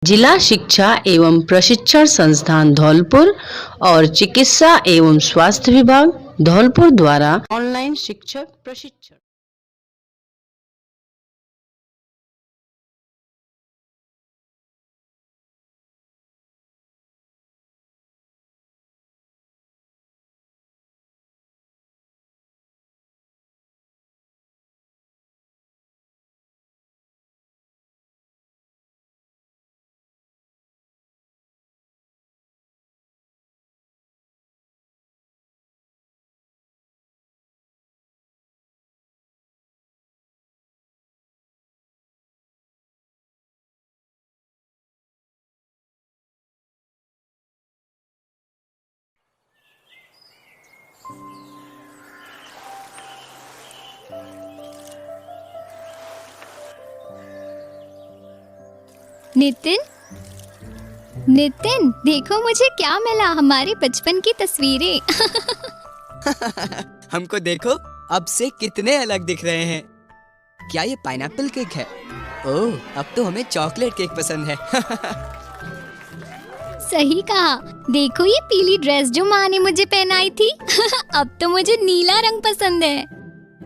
जिला शिक्षा एवं प्रशिक्षण संस्थान धौलपुर और चिकित्सा एवं स्वास्थ्य विभाग धौलपुर द्वारा ऑनलाइन शिक्षक प्रशिक्षण। नितिन, नितिन, देखो मुझे क्या मिला, हमारे बचपन की तस्वीरें। हमको देखो, अब से कितने अलग दिख रहे हैं। क्या ये पाइनएप्पल केक है? ओह, अब तो हमें चॉकलेट केक पसंद है। सही कहा। देखो ये पीली ड्रेस जो माँ ने मुझे पहनाई थी। अब तो मुझे नीला रंग पसंद है।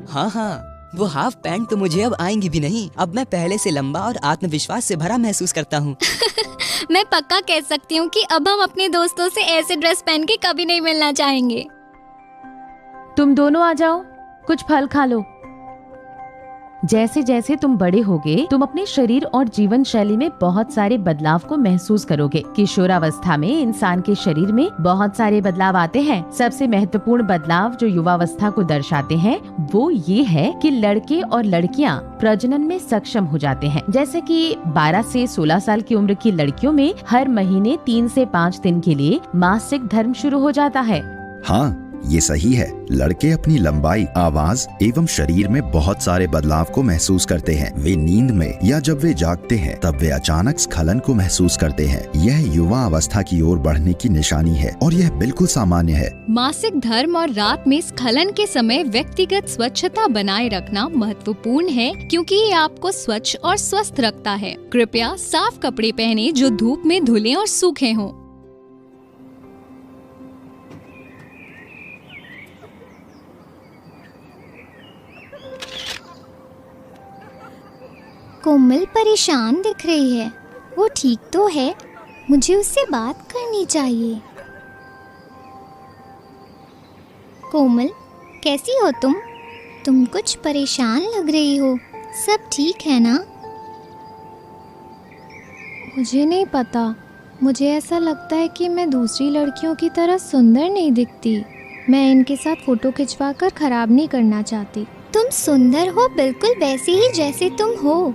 हाँ, वो हाफ पैंट तो मुझे अब आएंगी भी नहीं। अब मैं पहले से लंबा और आत्मविश्वास से भरा महसूस करता हूँ। मैं पक्का कह सकती हूँ कि अब हम अपने दोस्तों से ऐसे ड्रेस पहन के कभी नहीं मिलना चाहेंगे। तुम दोनों आ जाओ, कुछ फल खा लो। जैसे जैसे तुम बड़े होगे, तुम अपने शरीर और जीवन शैली में बहुत सारे बदलाव को महसूस करोगे। किशोरावस्था में इंसान के शरीर में बहुत सारे बदलाव आते हैं। सबसे महत्वपूर्ण बदलाव जो युवावस्था को दर्शाते हैं वो ये है कि लड़के और लड़कियां प्रजनन में सक्षम हो जाते हैं। जैसे कि 12 से 16 साल की उम्र की लड़कियों में हर महीने 3 से 5 दिन के लिए मासिक धर्म शुरू हो जाता है। हाँ, ये सही है। लड़के अपनी लंबाई, आवाज एवं शरीर में बहुत सारे बदलाव को महसूस करते हैं। वे नींद में या जब वे जागते हैं तब वे अचानक स्खलन को महसूस करते हैं। यह युवा अवस्था की ओर बढ़ने की निशानी है और यह बिल्कुल सामान्य है। मासिक धर्म और रात में स्खलन के समय व्यक्तिगत स्वच्छता बनाए रखना महत्वपूर्ण है, क्योंकि ये आपको स्वच्छ और स्वस्थ रखता है। कृपया साफ कपड़े पहने जो धूप में धुले और सूखे हों। कोमल परेशान दिख रही है। वो ठीक तो है, मुझे उससे बात करनी चाहिए। कोमल, कैसी हो तुम? तुम कुछ परेशान लग रही हो। सब ठीक है ना? मुझे नहीं पता। मुझे ऐसा लगता है कि मैं दूसरी लड़कियों की तरह सुंदर नहीं दिखती। मैं इनके साथ फोटो खिंचवाकर खराब नहीं करना चाहती। तुम सुंदर हो, बिल्कुल वैसे ही जैसे तुम हो।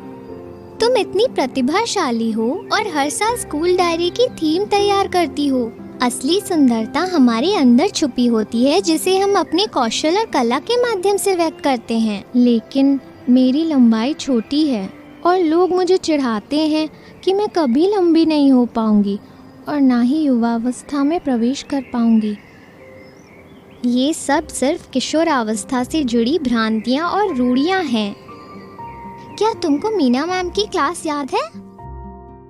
तुम इतनी प्रतिभाशाली हो और हर साल स्कूल डायरी की थीम तैयार करती हो। असली सुंदरता हमारे अंदर छुपी होती है, जिसे हम अपने कौशल और कला के माध्यम से व्यक्त करते हैं। लेकिन मेरी लंबाई छोटी है और लोग मुझे चिढ़ाते हैं कि मैं कभी लंबी नहीं हो पाऊंगी और ना ही युवावस्था में प्रवेश कर पाऊंगी। ये सब सिर्फ किशोरावस्था से जुड़ी भ्रांतियाँ और रूढ़ियाँ हैं। क्या तुमको मीना मैम की क्लास याद है?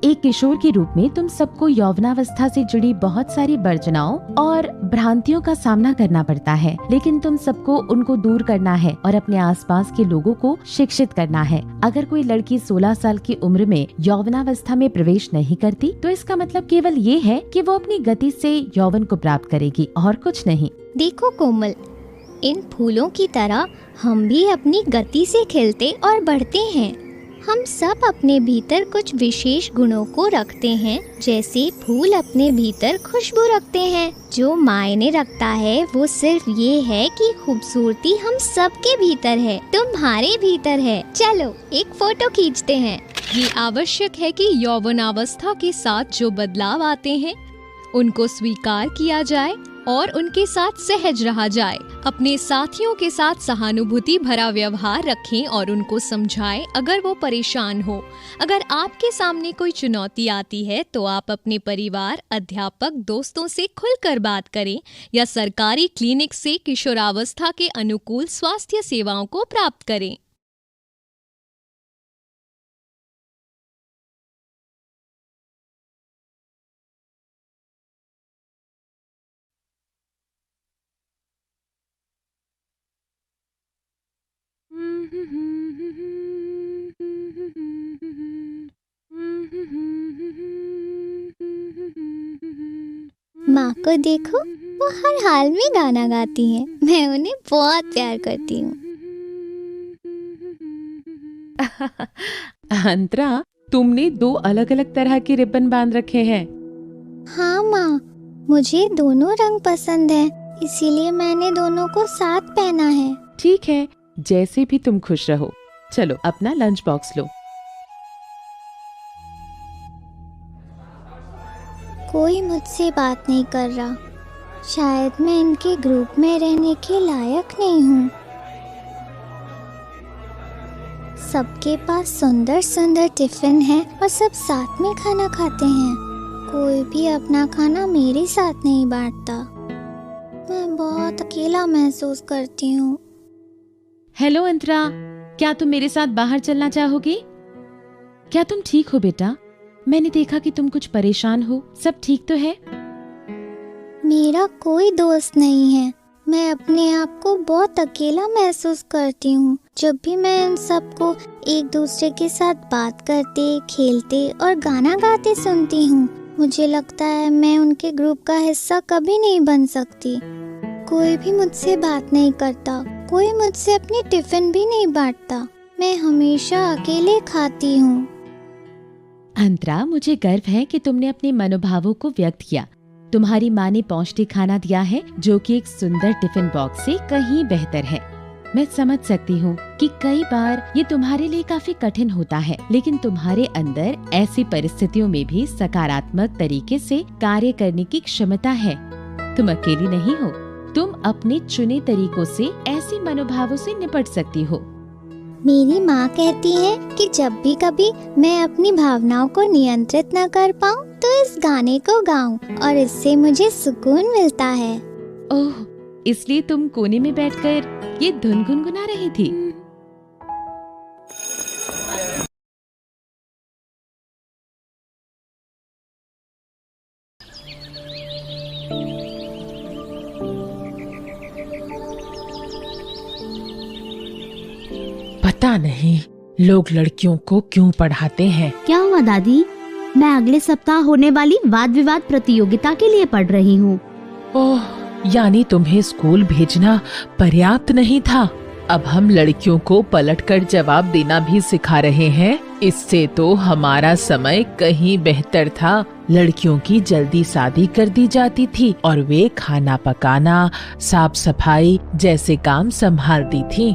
एक किशोर के रूप में तुम सबको यौवनावस्था से जुड़ी बहुत सारी वर्जनाओं और भ्रांतियों का सामना करना पड़ता है, लेकिन तुम सबको उनको दूर करना है और अपने आसपास के लोगों को शिक्षित करना है। अगर कोई लड़की 16 साल की उम्र में यौवनावस्था में प्रवेश नहीं करती तो इसका मतलब केवल ये है कि वो अपनी गति से यौवन को प्राप्त करेगी और कुछ नहीं। देखो कोमल, इन फूलों की तरह हम भी अपनी गति से खिलते और बढ़ते हैं। हम सब अपने भीतर कुछ विशेष गुणों को रखते हैं, जैसे फूल अपने भीतर खुशबू रखते हैं। जो मायने रखता है वो सिर्फ ये है कि खूबसूरती हम सबके भीतर है, तुम्हारे भीतर है। चलो एक फोटो खींचते हैं। ये आवश्यक है कि यौवनावस्था के साथ जो बदलाव आते हैं उनको स्वीकार किया जाए और उनके साथ सहज रहा जाए। अपने साथियों के साथ सहानुभूति भरा व्यवहार रखें और उनको समझाएं अगर वो परेशान हो। अगर आपके सामने कोई चुनौती आती है तो आप अपने परिवार, अध्यापक, दोस्तों से खुलकर बात करें या सरकारी क्लिनिक से किशोरावस्था के अनुकूल स्वास्थ्य सेवाओं को प्राप्त करें। माँ को देखो, वो हर हाल में गाना गाती हैं। मैं उन्हें बहुत प्यार करती हूँ। अंतरा, तुमने 2 अलग-अलग तरह के रिबन बांध रखे हैं। हाँ माँ, मुझे दोनों रंग पसंद है, इसीलिए मैंने दोनों को साथ पहना है। ठीक है, जैसे भी तुम खुश रहो। चलो अपना लंच बॉक्स लो। कोई मुझसे बात नहीं कर रहा। शायद मैं इनके ग्रुप में रहने के लायक नहीं हूँ। सबके पास सुंदर सुंदर टिफिन है और सब साथ में खाना खाते हैं। कोई भी अपना खाना मेरे साथ नहीं बांटता। मैं बहुत अकेला महसूस करती हूँ। हेलो अंतरा, क्या तुम मेरे साथ बाहर चलना चाहोगी? क्या तुम ठीक हो बेटा? मैंने देखा कि तुम कुछ परेशान हो। सब ठीक तो है? मेरा कोई दोस्त नहीं है। मैं अपने आप को बहुत अकेला महसूस करती हूँ। जब भी मैं इन सबको एक दूसरे के साथ बात करते, खेलते और गाना गाते सुनती हूँ, मुझे लगता है मैं उनके ग्रुप का हिस्सा कभी नहीं बन सकती। कोई भी मुझसे बात नहीं करता, कोई मुझसे अपनी टिफिन भी नहीं बांटता। मैं हमेशा अकेले खाती हूँ। अंतरा, मुझे गर्व है कि तुमने अपने मनोभावों को व्यक्त किया। तुम्हारी माँ ने पौष्टिक खाना दिया है, जो कि एक सुंदर टिफिन बॉक्स से कहीं बेहतर है। मैं समझ सकती हूँ कि कई बार ये तुम्हारे लिए काफी कठिन होता है, लेकिन तुम्हारे अंदर ऐसी परिस्थितियों में भी सकारात्मक तरीके से कार्य करने की क्षमता है। तुम अकेली नहीं हो। तुम अपने चुने तरीकों से ऐसी मनोभावों से निपट सकती हो। मेरी माँ कहती है कि जब भी कभी मैं अपनी भावनाओं को नियंत्रित न कर पाऊँ तो इस गाने को गाऊं और इससे मुझे सुकून मिलता है। ओह, इसलिए तुम कोने में बैठकर ये धुन गुनगुना रही थी। पता नहीं लोग लड़कियों को क्यों पढ़ाते हैं। क्या हुआ दादी? मैं अगले सप्ताह होने वाली वाद विवाद प्रतियोगिता के लिए पढ़ रही हूँ। ओह, यानी तुम्हें स्कूल भेजना पर्याप्त नहीं था। अब हम लड़कियों को पलटकर जवाब देना भी सिखा रहे हैं। इससे तो हमारा समय कहीं बेहतर था। लड़कियों की जल्दी शादी कर दी जाती थी और वे खाना पकाना, साफ सफाई जैसे काम संभालती थी।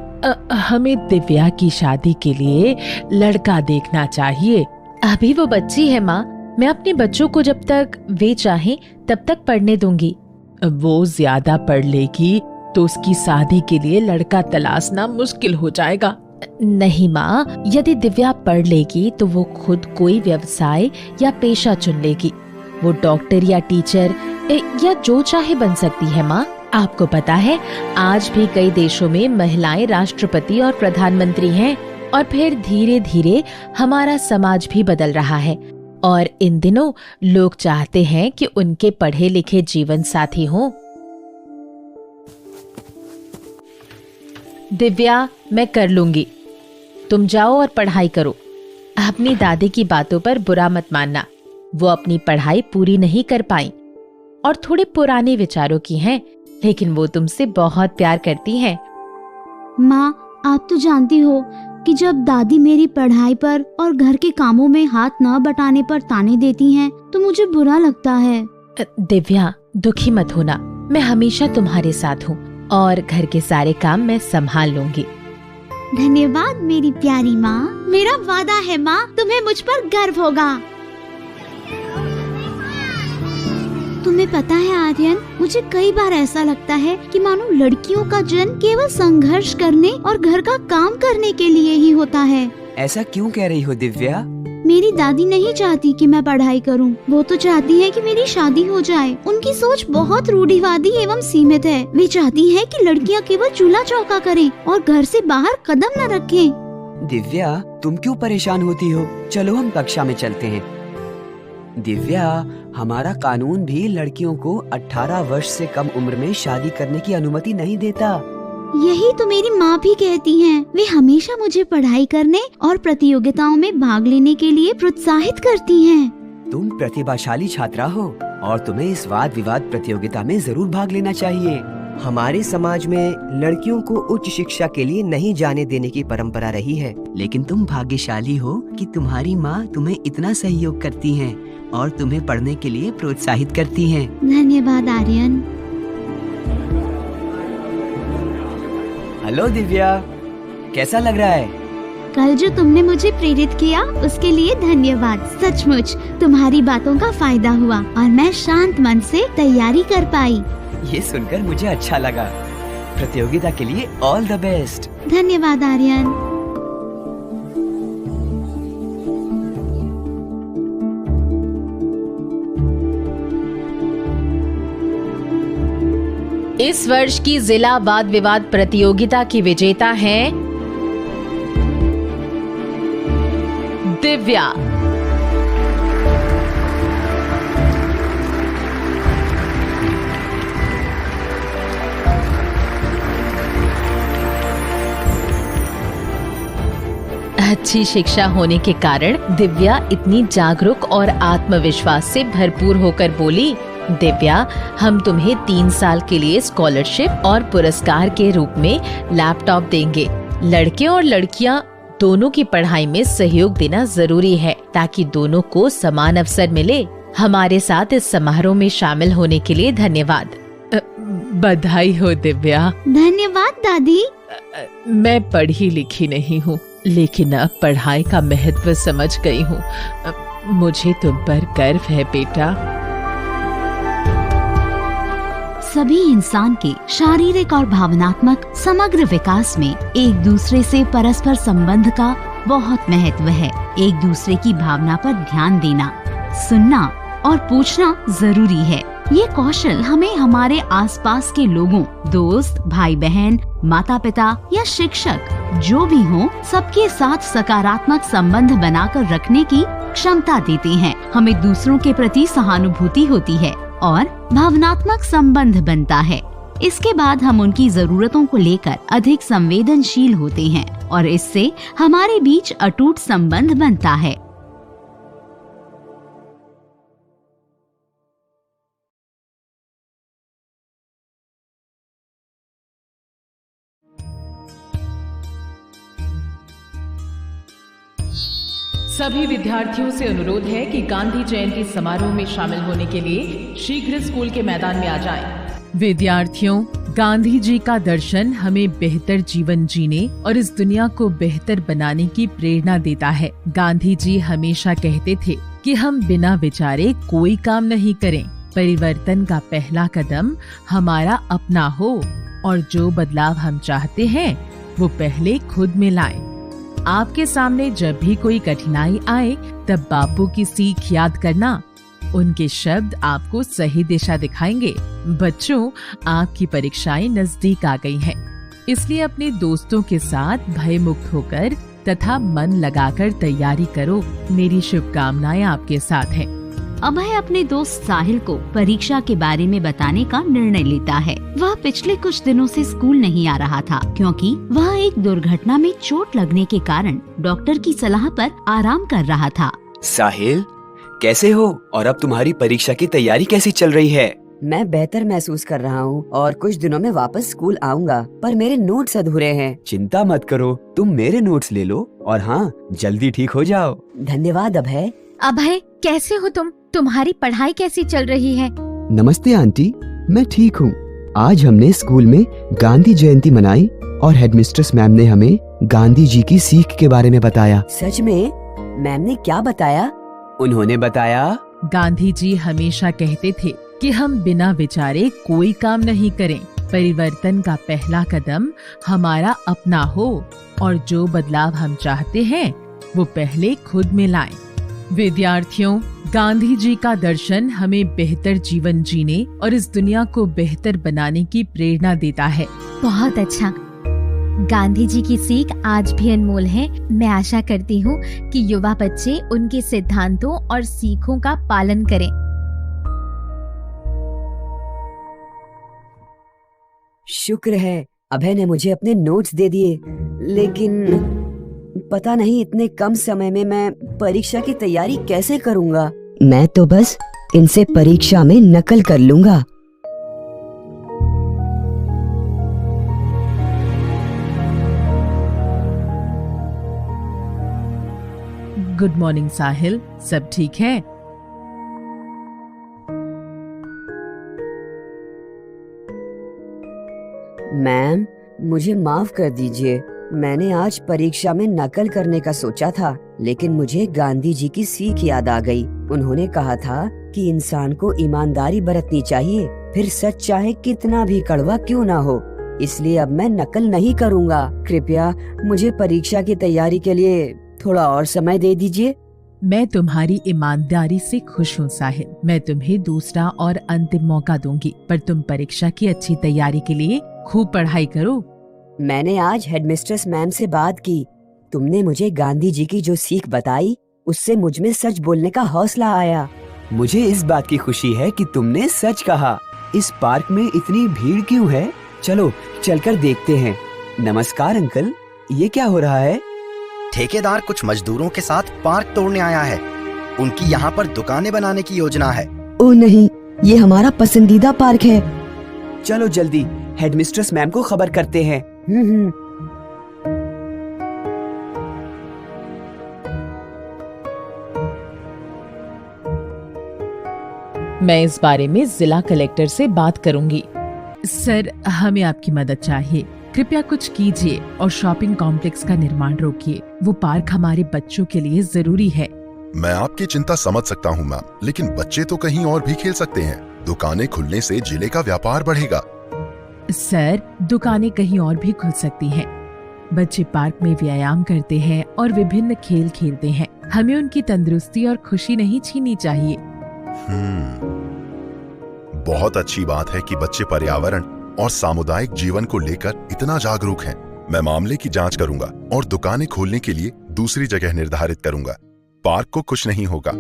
हमें दिव्या की शादी के लिए लड़का देखना चाहिए। अभी वो बच्ची है माँ। मैं अपने बच्चों को जब तक वे चाहें तब तक पढ़ने दूंगी। वो ज्यादा पढ़ लेगी तो उसकी शादी के लिए लड़का तलाशना मुश्किल हो जाएगा। नहीं माँ, यदि दिव्या पढ़ लेगी तो वो खुद कोई व्यवसाय या पेशा चुन लेगी। वो डॉक्टर या टीचर या जो चाहे बन सकती है माँ। आपको पता है, आज भी कई देशों में महिलाएं राष्ट्रपति और प्रधानमंत्री हैं। और फिर धीरे धीरे हमारा समाज भी बदल रहा है और इन दिनों लोग चाहते हैं कि उनके पढ़े लिखे जीवन साथी हों। दिव्या, मैं कर लूंगी। तुम जाओ और पढ़ाई करो। अपनी दादी की बातों पर बुरा मत मानना। वो अपनी पढ़ाई पूरी नहीं कर पाई और थोड़े पुराने विचारों की हैं, लेकिन वो तुमसे बहुत प्यार करती हैं। माँ, आप तो जानती हो कि जब दादी मेरी पढ़ाई पर और घर के कामों में हाथ न बटाने पर ताने देती हैं, तो मुझे बुरा लगता है। दिव्या, दुखी मत होना। मैं हमेशा तुम्हारे साथ हूँ और घर के सारे काम मैं संभाल लूंगी। धन्यवाद मेरी प्यारी माँ। मेरा वादा है माँ, तुम्हें मुझ पर गर्व होगा। तुम्हें पता है आर्यन, मुझे कई बार ऐसा लगता है कि मानो लड़कियों का जन्म केवल संघर्ष करने और घर का काम करने के लिए ही होता है। ऐसा क्यों कह रही हो दिव्या? मेरी दादी नहीं चाहती कि मैं पढ़ाई करूं। वो तो चाहती है कि मेरी शादी हो जाए। उनकी सोच बहुत रूढ़िवादी एवं सीमित है। वे चाहती है कि लड़कियां केवल चूल्हा चौका करें और घर से बाहर कदम न रखें। दिव्या, तुम क्यों परेशान होती हो? चलो हम कक्षा में चलते हैं। दिव्या, हमारा कानून भी लड़कियों को 18 वर्ष से कम उम्र में शादी करने की अनुमति नहीं देता। यही तो मेरी माँ भी कहती हैं। वे हमेशा मुझे पढ़ाई करने और प्रतियोगिताओं में भाग लेने के लिए प्रोत्साहित करती हैं। तुम प्रतिभाशाली छात्रा हो और तुम्हें इस वाद विवाद प्रतियोगिता में जरूर भाग लेना चाहिए। हमारे समाज में लड़कियों को उच्च शिक्षा के लिए नहीं जाने देने की परंपरा रही है, लेकिन तुम भाग्यशाली हो कि तुम्हारी माँ तुम्हें इतना सहयोग करती हैं और तुम्हें पढ़ने के लिए प्रोत्साहित करती हैं। धन्यवाद आर्यन। हेलो दिव्या, कैसा लग रहा है? कल जो तुमने मुझे प्रेरित किया उसके लिए धन्यवाद। सचमुच तुम्हारी बातों का फायदा हुआ और मैं शांत मन से तैयारी कर पाई। ये सुनकर मुझे अच्छा लगा। प्रतियोगिता के लिए ऑल द बेस्ट। धन्यवाद आर्यन। इस वर्ष की जिला वाद विवाद प्रतियोगिता की विजेता हैं दिव्या। अच्छी शिक्षा होने के कारण दिव्या इतनी जागरूक और आत्मविश्वास से भरपूर होकर बोली, दिव्या, हम तुम्हें 3 साल के लिए स्कॉलरशिप और पुरस्कार के रूप में लैपटॉप देंगे। लड़के और लड़कियां दोनों की पढ़ाई में सहयोग देना जरूरी है ताकि दोनों को समान अवसर मिले। हमारे साथ इस समारोह में शामिल होने के लिए धन्यवाद। बधाई हो दिव्या। धन्यवाद दादी। मैं पढ़ी लिखी नहीं हूँ, लेकिन अब पढ़ाई का महत्व समझ गई हूँ। मुझे तुम पर गर्व है बेटा। सभी इंसान के शारीरिक और भावनात्मक समग्र विकास में एक दूसरे से परस्पर संबंध का बहुत महत्व है। एक दूसरे की भावना पर ध्यान देना, सुनना और पूछना जरूरी है। ये कौशल हमें हमारे आसपास के लोगों, दोस्त, भाई बहन, माता पिता या शिक्षक जो भी हों, सबके साथ सकारात्मक संबंध बनाकर रखने की क्षमता देते हैं। हमें दूसरों के प्रति सहानुभूति होती है और भावनात्मक संबंध बनता है। इसके बाद हम उनकी जरूरतों को लेकर अधिक संवेदनशील होते हैं और इससे हमारे बीच अटूट संबंध बनता है। सभी विद्यार्थियों से अनुरोध है कि गांधी जयंती समारोह में शामिल होने के लिए शीघ्र स्कूल के मैदान में आ जाएं। विद्यार्थियों, गांधी जी का दर्शन हमें बेहतर जीवन जीने और इस दुनिया को बेहतर बनाने की प्रेरणा देता है। गांधी जी हमेशा कहते थे कि हम बिना विचारे कोई काम नहीं करें। परिवर्तन का पहला कदम हमारा अपना हो और जो बदलाव हम चाहते हैं वो पहले खुद में लाएं। आपके सामने जब भी कोई कठिनाई आए तब बापू की सीख याद करना। उनके शब्द आपको सही दिशा दिखाएंगे। बच्चों, आपकी परीक्षाएं नजदीक आ गई हैं, इसलिए अपने दोस्तों के साथ भय मुक्त होकर तथा मन लगाकर तैयारी करो। मेरी शुभकामनाएं आपके साथ हैं। अभय अपने दोस्त साहिल को परीक्षा के बारे में बताने का निर्णय लेता है। वह पिछले कुछ दिनों से स्कूल नहीं आ रहा था क्योंकि वह एक दुर्घटना में चोट लगने के कारण डॉक्टर की सलाह पर आराम कर रहा था। साहिल, कैसे हो और अब तुम्हारी परीक्षा की तैयारी कैसी चल रही है? मैं बेहतर महसूस कर रहा हूँ और कुछ दिनों में वापस स्कूल आऊंगा, पर मेरे नोट्स अधूरे हैं। चिंता मत करो, तुम मेरे नोट्स ले लो और हाँ, जल्दी ठीक हो जाओ। धन्यवाद अभय। अभय, कैसे हो तुम? तुम्हारी पढ़ाई कैसी चल रही है? नमस्ते आंटी, मैं ठीक हूँ। आज हमने स्कूल में गांधी जयंती मनाई और हेडमिस्ट्रेस मैम ने हमें गांधी जी की सीख के बारे में बताया। सच में? मैम ने क्या बताया? उन्होंने बताया, गांधी जी हमेशा कहते थे कि हम बिना विचारे कोई काम नहीं करें। परिवर्तन का पहला कदम हमारा अपना हो और जो बदलाव हम चाहते हैं वो पहले खुद में लाएं। विद्यार्थियों, गांधी जी का दर्शन हमें बेहतर जीवन जीने और इस दुनिया को बेहतर बनाने की प्रेरणा देता है। बहुत अच्छा। गांधी जी की सीख आज भी अनमोल है। मैं आशा करती हूँ कि युवा बच्चे उनके सिद्धांतों और सीखों का पालन करें। शुक्र है अभय ने मुझे अपने नोट्स दे दिए, लेकिन पता नहीं इतने कम समय में मैं परीक्षा की तैयारी कैसे करूँगा। मैं तो बस इनसे परीक्षा में नकल कर लूँगा। गुड मॉर्निंग साहिल, सब ठीक है? मैम, मुझे माफ कर दीजिए। मैंने आज परीक्षा में नकल करने का सोचा था, लेकिन मुझे गांधी जी की सीख याद आ गई। उन्होंने कहा था कि इंसान को ईमानदारी बरतनी चाहिए, फिर सच चाहे कितना भी कड़वा क्यों ना हो। इसलिए अब मैं नकल नहीं करूँगा। कृपया मुझे परीक्षा की तैयारी के लिए थोड़ा और समय दे दीजिए। मैं तुम्हारी ईमानदारी से खुश हूँ साहिल। मैं तुम्हें दूसरा और अंतिम मौका दूंगी, पर तुम परीक्षा की अच्छी तैयारी के लिए खूब पढ़ाई करो। मैंने आज हेडमिस्ट्रेस मैम से बात की। तुमने मुझे गांधी जी की जो सीख बताई, उससे मुझ में सच बोलने का हौसला आया। मुझे इस बात की खुशी है कि तुमने सच कहा। इस पार्क में इतनी भीड़ क्यों है? चलो चलकर देखते हैं। नमस्कार अंकल, ये क्या हो रहा है? ठेकेदार कुछ मजदूरों के साथ पार्क तोड़ने आया है। उनकी यहाँ पर दुकानें बनाने की योजना है। ओह नहीं, ये हमारा पसंदीदा पार्क है। चलो जल्दी हेडमिस्ट्रेस मैम को खबर करते हैं। मैं इस बारे में जिला कलेक्टर से बात करूंगी। सर, हमें आपकी मदद चाहिए। कृपया कुछ कीजिए और शॉपिंग कॉम्प्लेक्स का निर्माण रोकिए। वो पार्क हमारे बच्चों के लिए जरूरी है। मैं आपकी चिंता समझ सकता हूँ मैम, लेकिन बच्चे तो कहीं और भी खेल सकते हैं। दुकानें खुलने से जिले का व्यापार बढ़ेगा। सर, दुकानें कहीं और भी खुल सकती हैं। बच्चे पार्क में व्यायाम करते हैं और विभिन्न खेल खेलते हैं। हमें उनकी तंदुरुस्ती और खुशी नहीं छीननी चाहिए। बहुत अच्छी बात है कि बच्चे पर्यावरण और सामुदायिक जीवन को लेकर इतना जागरूक हैं। मैं मामले की जांच करूंगा और दुकानें खोलने के लिए दूसरी जगह निर्धारित करूंगा। पार्क को कुछ नहीं होगा।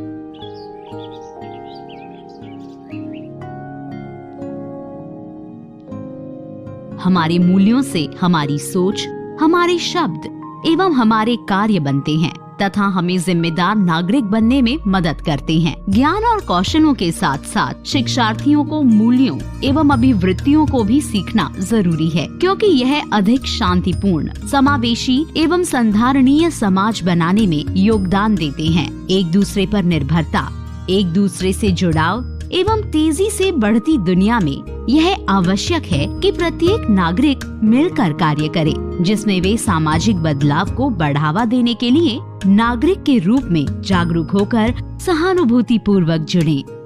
हमारे मूल्यों से हमारी सोच, हमारे शब्द एवं हमारे कार्य बनते हैं तथा हमें जिम्मेदार नागरिक बनने में मदद करते हैं। ज्ञान और कौशलों के साथ साथ शिक्षार्थियों को मूल्यों एवं अभिवृत्तियों को भी सीखना जरूरी है, क्योंकि यह अधिक शांतिपूर्ण, समावेशी एवं संधारणीय समाज बनाने में योगदान देते हैं। एक दूसरे पर निर्भरता, एक दूसरे से जुड़ाव एवं तेजी से बढ़ती दुनिया में यह आवश्यक है कि प्रत्येक नागरिक मिलकर कार्य करे, जिसमें वे सामाजिक बदलाव को बढ़ावा देने के लिए नागरिक के रूप में जागरूक होकर सहानुभूति पूर्वक जुड़ें।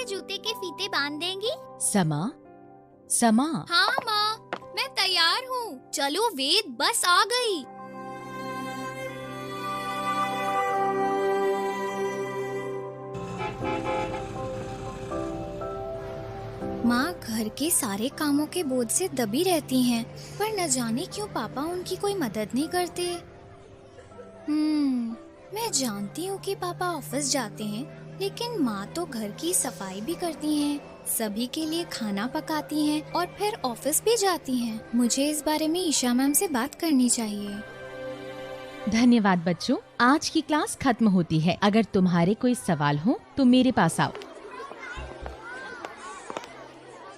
जूते के फीते बांध देंगी? समा। हाँ माँ, मैं तैयार हूँ। चलो वेद, बस आ गई। माँ घर के सारे कामों के बोझ से दबी रहती हैं, पर न जाने क्यों पापा उनकी कोई मदद नहीं करते। मैं जानती हूँ कि पापा ऑफिस जाते हैं, लेकिन माँ तो घर की सफाई भी करती हैं, सभी के लिए खाना पकाती हैं और फिर ऑफिस भी जाती हैं। मुझे इस बारे में ईशा मैम से बात करनी चाहिए। धन्यवाद बच्चों, आज की क्लास खत्म होती है। अगर तुम्हारे कोई सवाल हो तो मेरे पास आओ।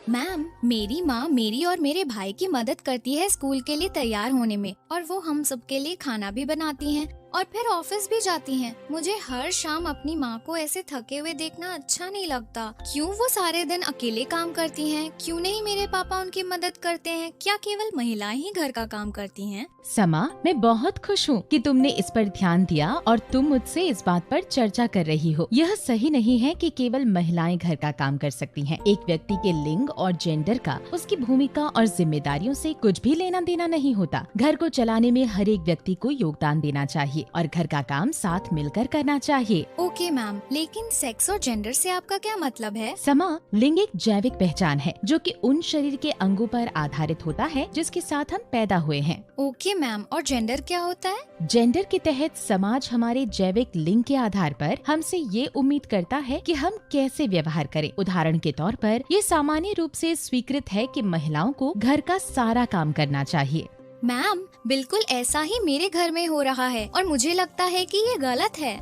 मैम, मेरी माँ मेरी और मेरे भाई की मदद करती है स्कूल के लिए तैयार होने में, और वो हम सब के लिए खाना भी बनाती हैं और फिर ऑफिस भी जाती हैं। मुझे हर शाम अपनी माँ को ऐसे थके हुए देखना अच्छा नहीं लगता। क्यों वो सारे दिन अकेले काम करती हैं? क्यों नहीं मेरे पापा उनकी मदद करते हैं? क्या केवल महिलाएं ही घर का काम करती हैं? समा, मैं बहुत खुश हूँ कि तुमने इस पर ध्यान दिया और तुम मुझसे इस बात पर चर्चा कर रही हो। यह सही नहीं है कि केवल महिलाएं घर का काम कर सकती हैं। एक व्यक्ति के लिंग और जेंडर का उसकी भूमिका और जिम्मेदारियों से कुछ भी लेना देना नहीं होता। घर को चलाने में हर एक व्यक्ति को योगदान देना चाहिए और घर का काम साथ मिलकर करना चाहिए। ओके मैम, लेकिन सेक्स और जेंडर से आपका क्या मतलब है? समा, लिंग एक जैविक पहचान है जो कि उन शरीर के अंगों पर आधारित होता है जिसके साथ हम पैदा हुए हैं। ओके मैम, और जेंडर क्या होता है? जेंडर के तहत समाज हमारे जैविक लिंग के आधार पर हमसे ये उम्मीद करता है कि हम कैसे व्यवहार करें। उदाहरण के तौर पर ये सामान्य रूप से स्वीकृत है कि महिलाओं को घर का सारा काम करना चाहिए। मैम, बिल्कुल ऐसा ही मेरे घर में हो रहा है और मुझे लगता है कि ये गलत है।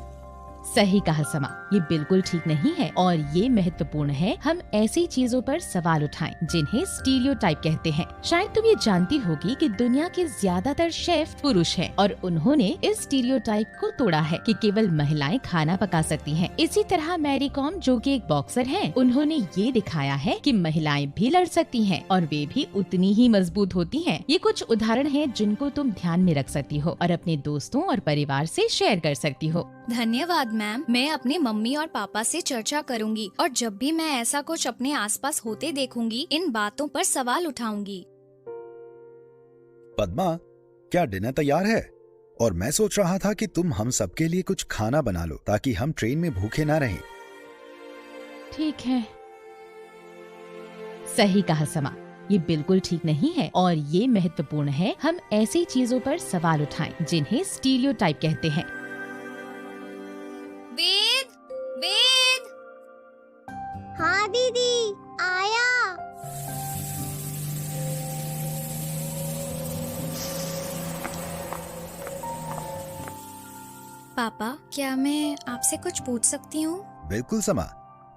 सही कहा समा, ये बिल्कुल ठीक नहीं है और ये महत्वपूर्ण है हम ऐसी चीजों पर सवाल उठाएं जिन्हें स्टीरियोटाइप कहते हैं। शायद तुम ये जानती होगी कि दुनिया के ज्यादातर शेफ पुरुष हैं और उन्होंने इस स्टीरियोटाइप को तोड़ा है कि केवल महिलाएं खाना पका सकती हैं। इसी तरह मैरी कॉम, जो कि एक बॉक्सर हैं, उन्होंने ये दिखाया है कि महिलाएं भी लड़ सकती हैं और वे भी उतनी ही मजबूत होती हैं। ये कुछ उदाहरण हैं जिनको तुम ध्यान में रख सकती हो और अपने दोस्तों और परिवार से शेयर कर सकती हो। धन्यवाद मैम, मैं अपने मम्मी और पापा से चर्चा करूंगी और जब भी मैं ऐसा कुछ अपने आसपास होते देखूंगी, इन बातों पर सवाल उठाऊंगी। पद्मा, क्या डिनर तैयार है? और मैं सोच रहा था कि तुम हम सबके लिए कुछ खाना बना लो ताकि हम ट्रेन में भूखे ना रहें। ठीक है। सही कहा समा, ये बिल्कुल ठीक नहीं है और ये महत्वपूर्ण है हम ऐसी चीजों पर सवाल उठाएं जिन्हें स्टीरियोटाइप कहते हैं। वेद, वेद। हाँ दीदी, आया। पापा, क्या मैं आपसे कुछ पूछ सकती हूँ? बिल्कुल समा,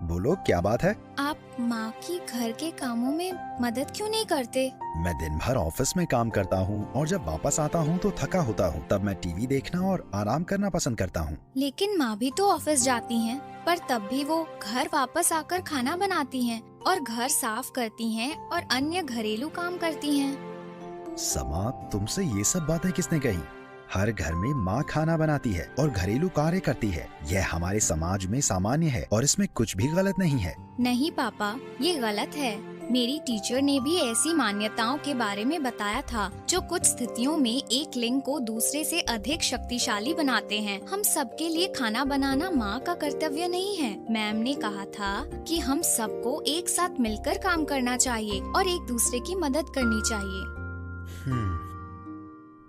बोलो क्या बात है? आप माँ की घर के कामों में मदद क्यों नहीं करते? मैं दिन भर ऑफिस में काम करता हूँ और जब वापस आता हूँ तो थका होता हूँ। तब मैं टीवी देखना और आराम करना पसंद करता हूँ। लेकिन माँ भी तो ऑफिस जाती हैं, पर तब भी वो घर वापस आकर खाना बनाती हैं और घर साफ करती हैं और अन्य घरेलू काम करती हैं। समा, तुमसे ये सब बातें किसने कही? हर घर में माँ खाना बनाती है और घरेलू कार्य करती है। यह हमारे समाज में सामान्य है और इसमें कुछ भी गलत नहीं है। नहीं पापा, ये गलत है। मेरी टीचर ने भी ऐसी मान्यताओं के बारे में बताया था जो कुछ स्थितियों में एक लिंग को दूसरे से अधिक शक्तिशाली बनाते हैं। हम सबके लिए खाना बनाना माँ का कर्तव्य नहीं है। मैम ने कहा था कि हम सबको एक साथ मिलकर काम करना चाहिए और एक दूसरे की मदद करनी चाहिए।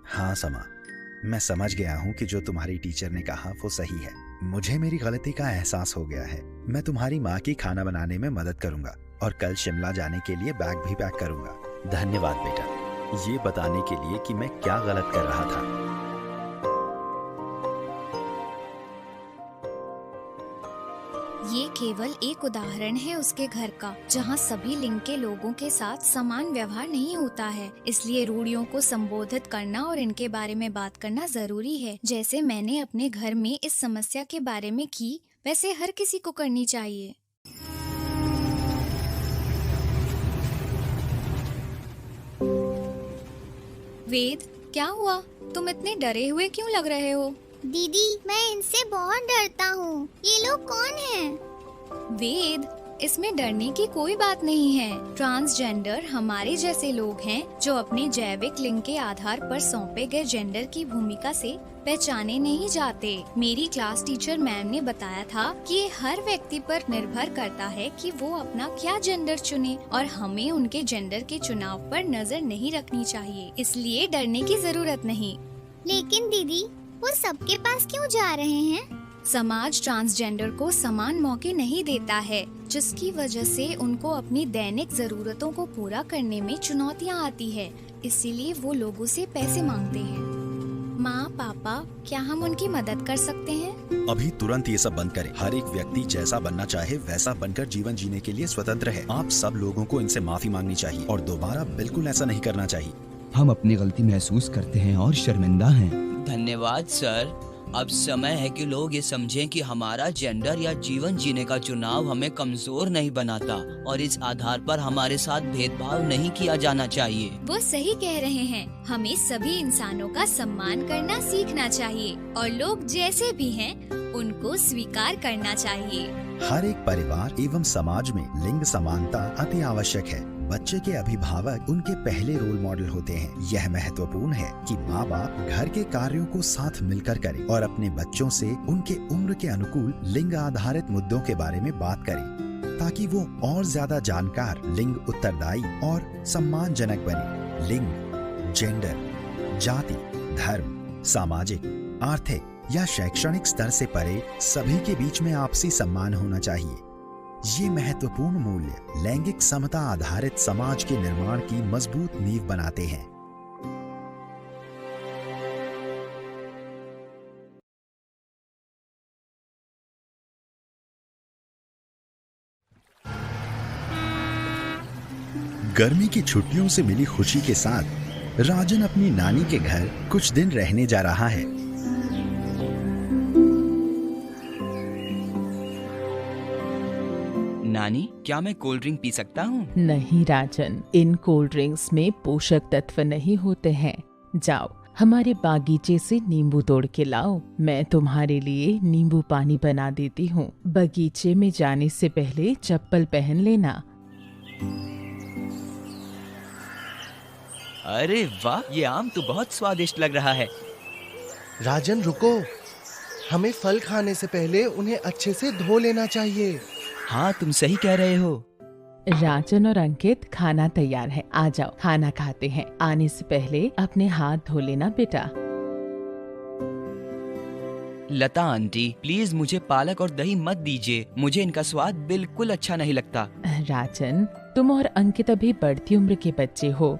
हाँ समा, मैं समझ गया हूँ कि जो तुम्हारी टीचर ने कहा वो सही है। मुझे मेरी गलती का एहसास हो गया है। मैं तुम्हारी माँ की खाना बनाने में मदद करूँगा और कल शिमला जाने के लिए बैग भी पैक करूँगा। धन्यवाद बेटा, ये बताने के लिए कि मैं क्या गलत कर रहा था। ये केवल एक उदाहरण है उसके घर का, जहाँ सभी लिंग के लोगों के साथ समान व्यवहार नहीं होता है। इसलिए रूढ़ियों को संबोधित करना और इनके बारे में बात करना जरूरी है। जैसे मैंने अपने घर में इस समस्या के बारे में की, वैसे हर किसी को करनी चाहिए। वेद, क्या हुआ? तुम इतने डरे हुए क्यों लग रहे हो? दीदी, मैं इनसे बहुत डरता हूँ। ये लोग कौन हैं? वेद, इसमें डरने की कोई बात नहीं है। ट्रांसजेंडर हमारे जैसे लोग हैं जो अपने जैविक लिंग के आधार पर सौंपे गए जेंडर की भूमिका से पहचाने नहीं जाते। मेरी क्लास टीचर मैम ने बताया था कि ये हर व्यक्ति पर निर्भर करता है कि वो अपना क्या जेंडर चुने और हमें उनके जेंडर के चुनाव पर नजर नहीं रखनी चाहिए। इसलिए डरने की जरूरत नहीं। लेकिन दीदी, वो सबके पास क्यों जा रहे हैं? समाज ट्रांसजेंडर को समान मौके नहीं देता है, जिसकी वजह से उनको अपनी दैनिक जरूरतों को पूरा करने में चुनौतियां आती है। इसीलिए वो लोगों से पैसे मांगते हैं। माँ, पापा, क्या हम उनकी मदद कर सकते हैं? अभी तुरंत ये सब बंद करें। हर एक व्यक्ति जैसा बनना चाहे वैसा बनकर जीवन जीने के लिए स्वतंत्र है। आप सब लोगों को इनसे माफी मांगनी चाहिए और दोबारा बिल्कुल ऐसा नहीं करना चाहिए। हम अपनी गलती महसूस करते हैं और शर्मिंदा हैं। धन्यवाद सर, अब समय है कि लोग ये समझें कि हमारा जेंडर या जीवन जीने का चुनाव हमें कमजोर नहीं बनाता और इस आधार पर हमारे साथ भेदभाव नहीं किया जाना चाहिए। वो सही कह रहे हैं। हमें सभी इंसानों का सम्मान करना सीखना चाहिए और लोग जैसे भी हैं उनको स्वीकार करना चाहिए। हर एक परिवार एवं समाज में लिंग समानता अति आवश्यक है। बच्चे के अभिभावक उनके पहले रोल मॉडल होते हैं। यह महत्वपूर्ण है कि माँ बाप घर के कार्यों को साथ मिलकर करें और अपने बच्चों से उनके उम्र के अनुकूल लिंग आधारित मुद्दों के बारे में बात करें, ताकि वो और ज्यादा जानकार, लिंग उत्तरदायी और सम्मानजनक बने। लिंग, जेंडर, जाति, धर्म, सामाजिक, आर्थिक या शैक्षणिक स्तर से परे सभी के बीच में आपसी सम्मान होना चाहिए। ये महत्वपूर्ण मूल्य लैंगिक समता आधारित समाज के निर्माण की मजबूत नींव बनाते हैं। गर्मी की छुट्टियों से मिली खुशी के साथ राजन अपनी नानी के घर कुछ दिन रहने जा रहा है। नानी, क्या मैं कोल्ड ड्रिंक पी सकता हूँ? नहीं राजन, इन कोल्ड ड्रिंक्स में पोषक तत्व नहीं होते हैं। जाओ हमारे बागीचे से नींबू तोड़ के लाओ, मैं तुम्हारे लिए नींबू पानी बना देती हूँ। बगीचे में जाने से पहले चप्पल पहन लेना। अरे वाह, ये आम तो बहुत स्वादिष्ट लग रहा है। राजन रुको, हमें फल खाने से पहले उन्हें अच्छे से धो लेना चाहिए। हाँ, तुम सही कह रहे हो। राजन और अंकित, खाना तैयार है, आ जाओ खाना खाते हैं। आने से पहले अपने हाथ धो लेना बेटा। लता आंटी, प्लीज मुझे पालक और दही मत दीजिए, मुझे इनका स्वाद बिल्कुल अच्छा नहीं लगता। राजन, तुम और अंकित अभी बढ़ती उम्र के बच्चे हो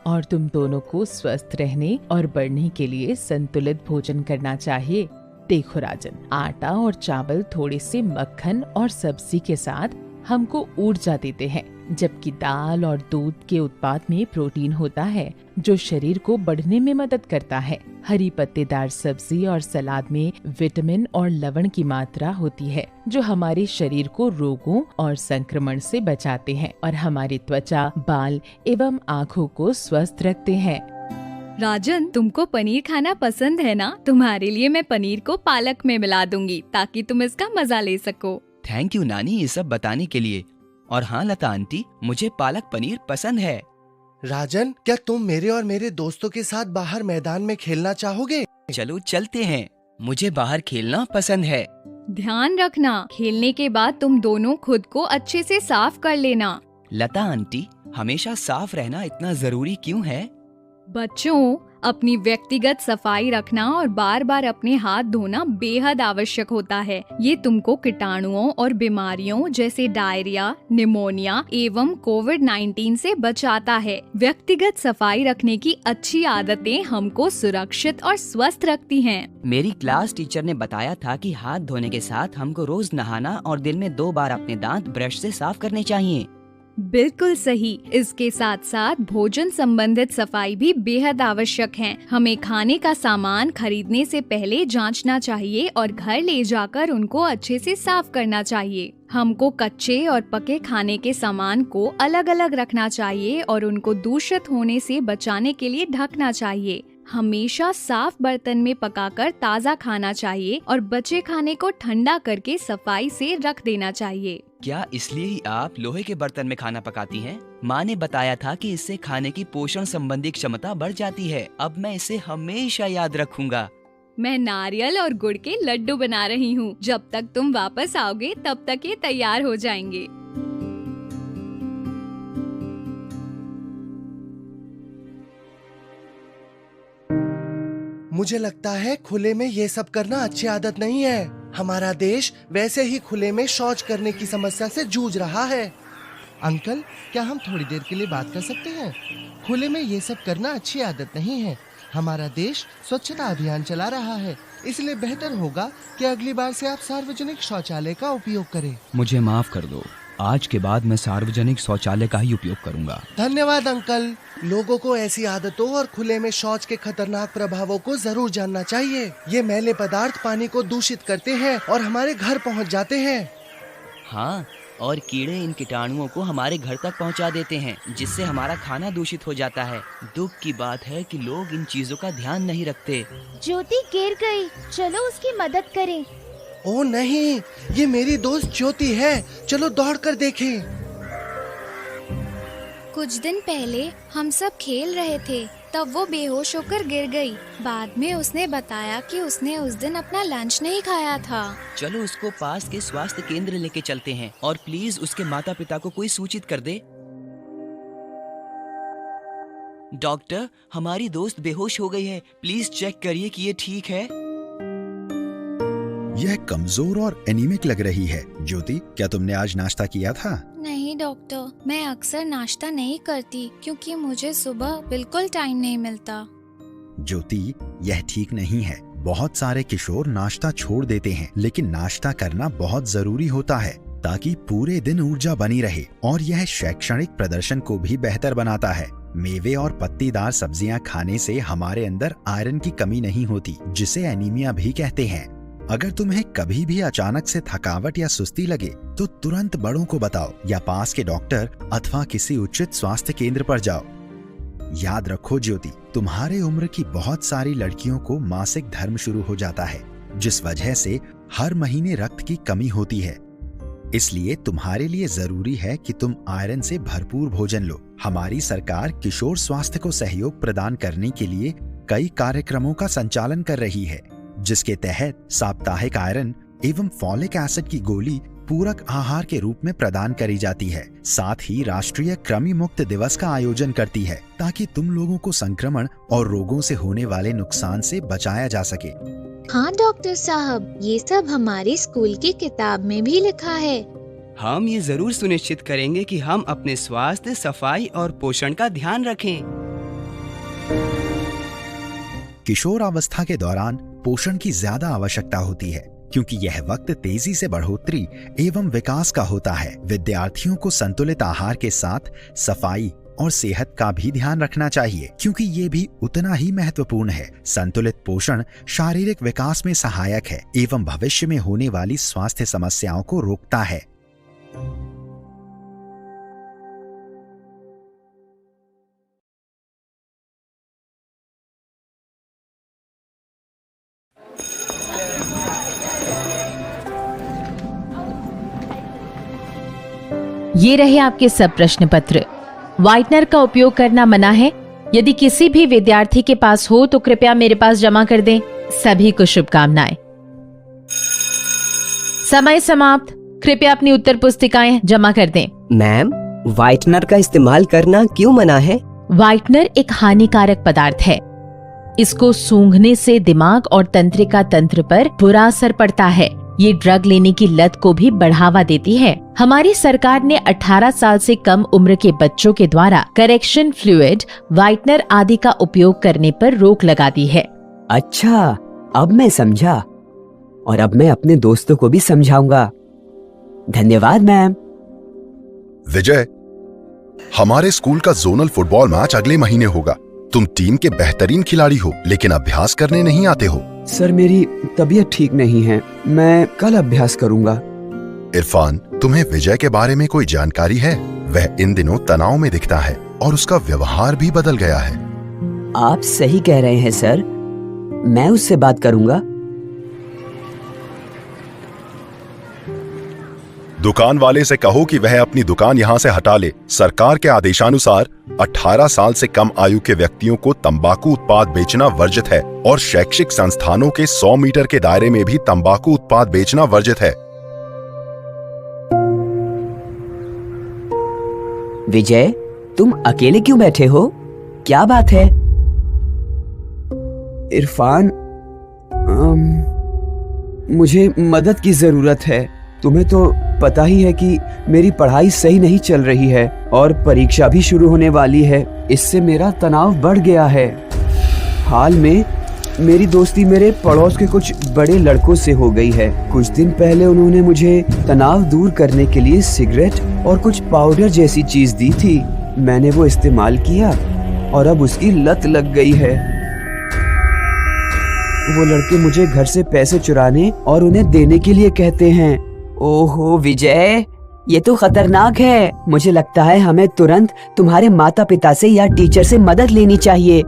और तुम दोनों को स्वस्थ रहने और बढ़ने के लिए संतुलित भोजन करना चाहिए। देखो राजन, आटा और चावल थोड़े से मक्खन और सब्जी के साथ हमको ऊर्जा देते हैं, जबकि दाल और दूध के उत्पाद में प्रोटीन होता है जो शरीर को बढ़ने में मदद करता है। हरी पत्तेदार सब्जी और सलाद में विटामिन और लवण की मात्रा होती है जो हमारे शरीर को रोगों और संक्रमण से बचाते हैं और हमारी त्वचा, बाल एवं आँखों को स्वस्थ रखते हैं। राजन, तुमको पनीर खाना पसंद है ना? तुम्हारे लिए मैं पनीर को पालक में मिला दूंगी ताकि तुम इसका मजा ले सको। थैंक यू नानी ये सब बताने के लिए। और हाँ लता आंटी, मुझे पालक पनीर पसंद है। राजन, क्या तुम मेरे और मेरे दोस्तों के साथ बाहर मैदान में खेलना चाहोगे? चलो चलते हैं, मुझे बाहर खेलना पसंद है। ध्यान रखना, खेलने के बाद तुम दोनों खुद को अच्छे से साफ कर लेना। लता आंटी, हमेशा साफ रहना इतना जरूरी क्यों है? बच्चों, अपनी व्यक्तिगत सफाई रखना और बार बार अपने हाथ धोना बेहद आवश्यक होता है। ये तुमको कीटाणुओं और बीमारियों जैसे डायरिया, निमोनिया एवं कोविड-19 से बचाता है। व्यक्तिगत सफाई रखने की अच्छी आदतें हमको सुरक्षित और स्वस्थ रखती हैं। मेरी क्लास टीचर ने बताया था कि हाथ धोने के साथ हमको रोज नहाना और दिन में 2 बार अपने दांत ब्रश से साफ करने चाहिए। बिल्कुल सही। इसके साथ साथ भोजन संबंधित सफाई भी बेहद आवश्यक है। हमें खाने का सामान खरीदने से पहले जांचना चाहिए और घर ले जाकर उनको अच्छे से साफ करना चाहिए। हमको कच्चे और पके खाने के सामान को अलग अलग रखना चाहिए और उनको दूषित होने से बचाने के लिए ढकना चाहिए। हमेशा साफ बर्तन में पकाकर ताज़ा खाना चाहिए और बचे खाने को ठंडा करके सफाई से रख देना चाहिए। क्या इसलिए ही आप लोहे के बर्तन में खाना पकाती हैं? माँ ने बताया था कि इससे खाने की पोषण संबंधी क्षमता बढ़ जाती है। अब मैं इसे हमेशा याद रखूंगा। मैं नारियल और गुड़ के लड्डू बना रही हूँ। जब तक तुम वापस आओगे तब तक ये तैयार हो जाएंगे। मुझे लगता है खुले में ये सब करना अच्छी आदत नहीं है। हमारा देश वैसे ही खुले में शौच करने की समस्या से जूझ रहा है। अंकल, क्या हम थोड़ी देर के लिए बात कर सकते हैं? खुले में ये सब करना अच्छी आदत नहीं है। हमारा देश स्वच्छता अभियान चला रहा है, इसलिए बेहतर होगा कि अगली बार से आप सार्वजनिक शौचालय का उपयोग करें। मुझे माफ कर दो, आज के बाद मैं सार्वजनिक शौचालय का ही उपयोग करूंगा। धन्यवाद अंकल। लोगों को ऐसी आदतों और खुले में शौच के खतरनाक प्रभावों को जरूर जानना चाहिए। ये मैले पदार्थ पानी को दूषित करते हैं और हमारे घर पहुंच जाते हैं। हाँ, और कीड़े इन कीटाणुओं को हमारे घर तक पहुंचा देते हैं, जिससे हमारा खाना दूषित हो जाता है। दुख की बात है कि लोग इन चीजों का ध्यान नहीं रखते। ज्योति गिर गई, चलो उसकी मदद करें। ओ नहीं, ये मेरी दोस्त ज्योति है, चलो दौड़ कर देखें। कुछ दिन पहले हम सब खेल रहे थे, तब वो बेहोश होकर गिर गई। बाद में उसने बताया कि उसने उस दिन अपना लंच नहीं खाया था। चलो उसको पास के स्वास्थ्य केंद्र लेके चलते हैं और प्लीज उसके माता पिता को कोई सूचित कर दे। डॉक्टर, हमारी दोस्त बेहोश हो गई है, प्लीज चेक करिए कि ये ठीक है। यह कमजोर और एनीमिक लग रही है। ज्योति, क्या तुमने आज नाश्ता किया था? नहीं डॉक्टर, मैं अक्सर नाश्ता नहीं करती क्योंकि मुझे सुबह बिल्कुल टाइम नहीं मिलता। ज्योति, यह ठीक नहीं है। बहुत सारे किशोर नाश्ता छोड़ देते हैं, लेकिन नाश्ता करना बहुत जरूरी होता है ताकि पूरे दिन ऊर्जा बनी रहे, और यह शैक्षणिक प्रदर्शन को भी बेहतर बनाता है। मेवे और पत्तीदार सब्जियां खाने से हमारे अंदर आयरन की कमी नहीं होती, जिसे एनीमिया भी कहते हैं। अगर तुम्हें कभी भी अचानक से थकावट या सुस्ती लगे तो तुरंत बड़ों को बताओ या पास के डॉक्टर अथवा किसी उचित स्वास्थ्य केंद्र पर जाओ। याद रखो ज्योति, तुम्हारे उम्र की बहुत सारी लड़कियों को मासिक धर्म शुरू हो जाता है, जिस वजह से हर महीने रक्त की कमी होती है। इसलिए तुम्हारे लिए जरूरी है कि तुम आयरन से भरपूर भोजन लो। हमारी सरकार किशोर स्वास्थ्य को सहयोग प्रदान करने के लिए कई कार्यक्रमों का संचालन कर रही है, जिसके तहत साप्ताहिक आयरन एवं फॉलिक एसिड की गोली पूरक आहार के रूप में प्रदान करी जाती है। साथ ही राष्ट्रीय कृमि मुक्त दिवस का आयोजन करती है ताकि तुम लोगों को संक्रमण और रोगों से होने वाले नुकसान से बचाया जा सके। हाँ डॉक्टर साहब, ये सब हमारी स्कूल की किताब में भी लिखा है। हम ये जरूर सुनिश्चित करेंगे कि हम अपने स्वास्थ्य, सफाई और पोषण का ध्यान रखें। किशोर अवस्था के दौरान पोषण की ज्यादा आवश्यकता होती है, क्योंकि यह वक्त तेजी से बढ़ोतरी एवं विकास का होता है। विद्यार्थियों को संतुलित आहार के साथ सफाई और सेहत का भी ध्यान रखना चाहिए, क्योंकि ये भी उतना ही महत्वपूर्ण है। संतुलित पोषण शारीरिक विकास में सहायक है एवं भविष्य में होने वाली स्वास्थ्य समस्याओं को रोकता है। ये रहे आपके सब प्रश्न पत्र। व्हाइटनर का उपयोग करना मना है। यदि किसी भी विद्यार्थी के पास हो तो कृपया मेरे पास जमा कर दें। सभी को शुभकामनाएं। समय समाप्त। कृपया अपनी उत्तर पुस्तिकाएं जमा कर दें। मैम, व्हाइटनर का इस्तेमाल करना क्यों मना है? व्हाइटनर एक हानिकारक पदार्थ है। इसको सूंघने से दिमाग और तंत्रिका तंत्र पर बुरा असर पड़ता है। ये ड्रग लेने की लत को भी बढ़ावा देती है। हमारी सरकार ने 18 साल से कम उम्र के बच्चों के द्वारा करेक्शन फ्लूइड, व्हाइटनर आदि का उपयोग करने पर रोक लगा दी है। अच्छा, अब मैं समझा, और अब मैं अपने दोस्तों को भी समझाऊंगा। धन्यवाद मैम। विजय, हमारे स्कूल का जोनल फुटबॉल मैच अगले महीने होगा। तुम टीम के बेहतरीन खिलाड़ी हो, लेकिन अभ्यास करने नहीं आते हो। सर, मेरी तबीयत ठीक नहीं है, मैं कल अभ्यास करूंगा। इरफान, तुम्हें विजय के बारे में कोई जानकारी है? वह इन दिनों तनाव में दिखता है और उसका व्यवहार भी बदल गया है। आप सही कह रहे हैं सर, मैं उससे बात करूंगा। दुकान वाले से कहो कि वह अपनी दुकान यहाँ से हटा ले। सरकार के आदेशानुसार 18 साल से कम आयु के व्यक्तियों को तंबाकू उत्पाद बेचना वर्जित है और शैक्षिक संस्थानों के 100 मीटर के दायरे में भी तंबाकू उत्पाद बेचना वर्जित है। विजय, तुम अकेले क्यों बैठे हो? क्या बात है? इरफान, मुझे मदद की जरूरत है। तुम्हें तो पता ही है कि मेरी पढ़ाई सही नहीं चल रही है और परीक्षा भी शुरू होने वाली है। इससे मेरा तनाव बढ़ गया है। हाल में मेरी दोस्ती मेरे पड़ोस के कुछ बड़े लड़कों से हो गई है। कुछ दिन पहले उन्होंने मुझे तनाव दूर करने के लिए सिगरेट और कुछ पाउडर जैसी चीज दी थी। मैंने वो इस्तेमाल किया और अब उसकी लत लग गई है। वो लड़के मुझे घर से पैसे चुराने और उन्हें देने के लिए कहते हैं। ओहो विजय, ये तो खतरनाक है। मुझे लगता है हमें तुरंत तुम्हारे माता पिता से या टीचर से मदद लेनी चाहिए।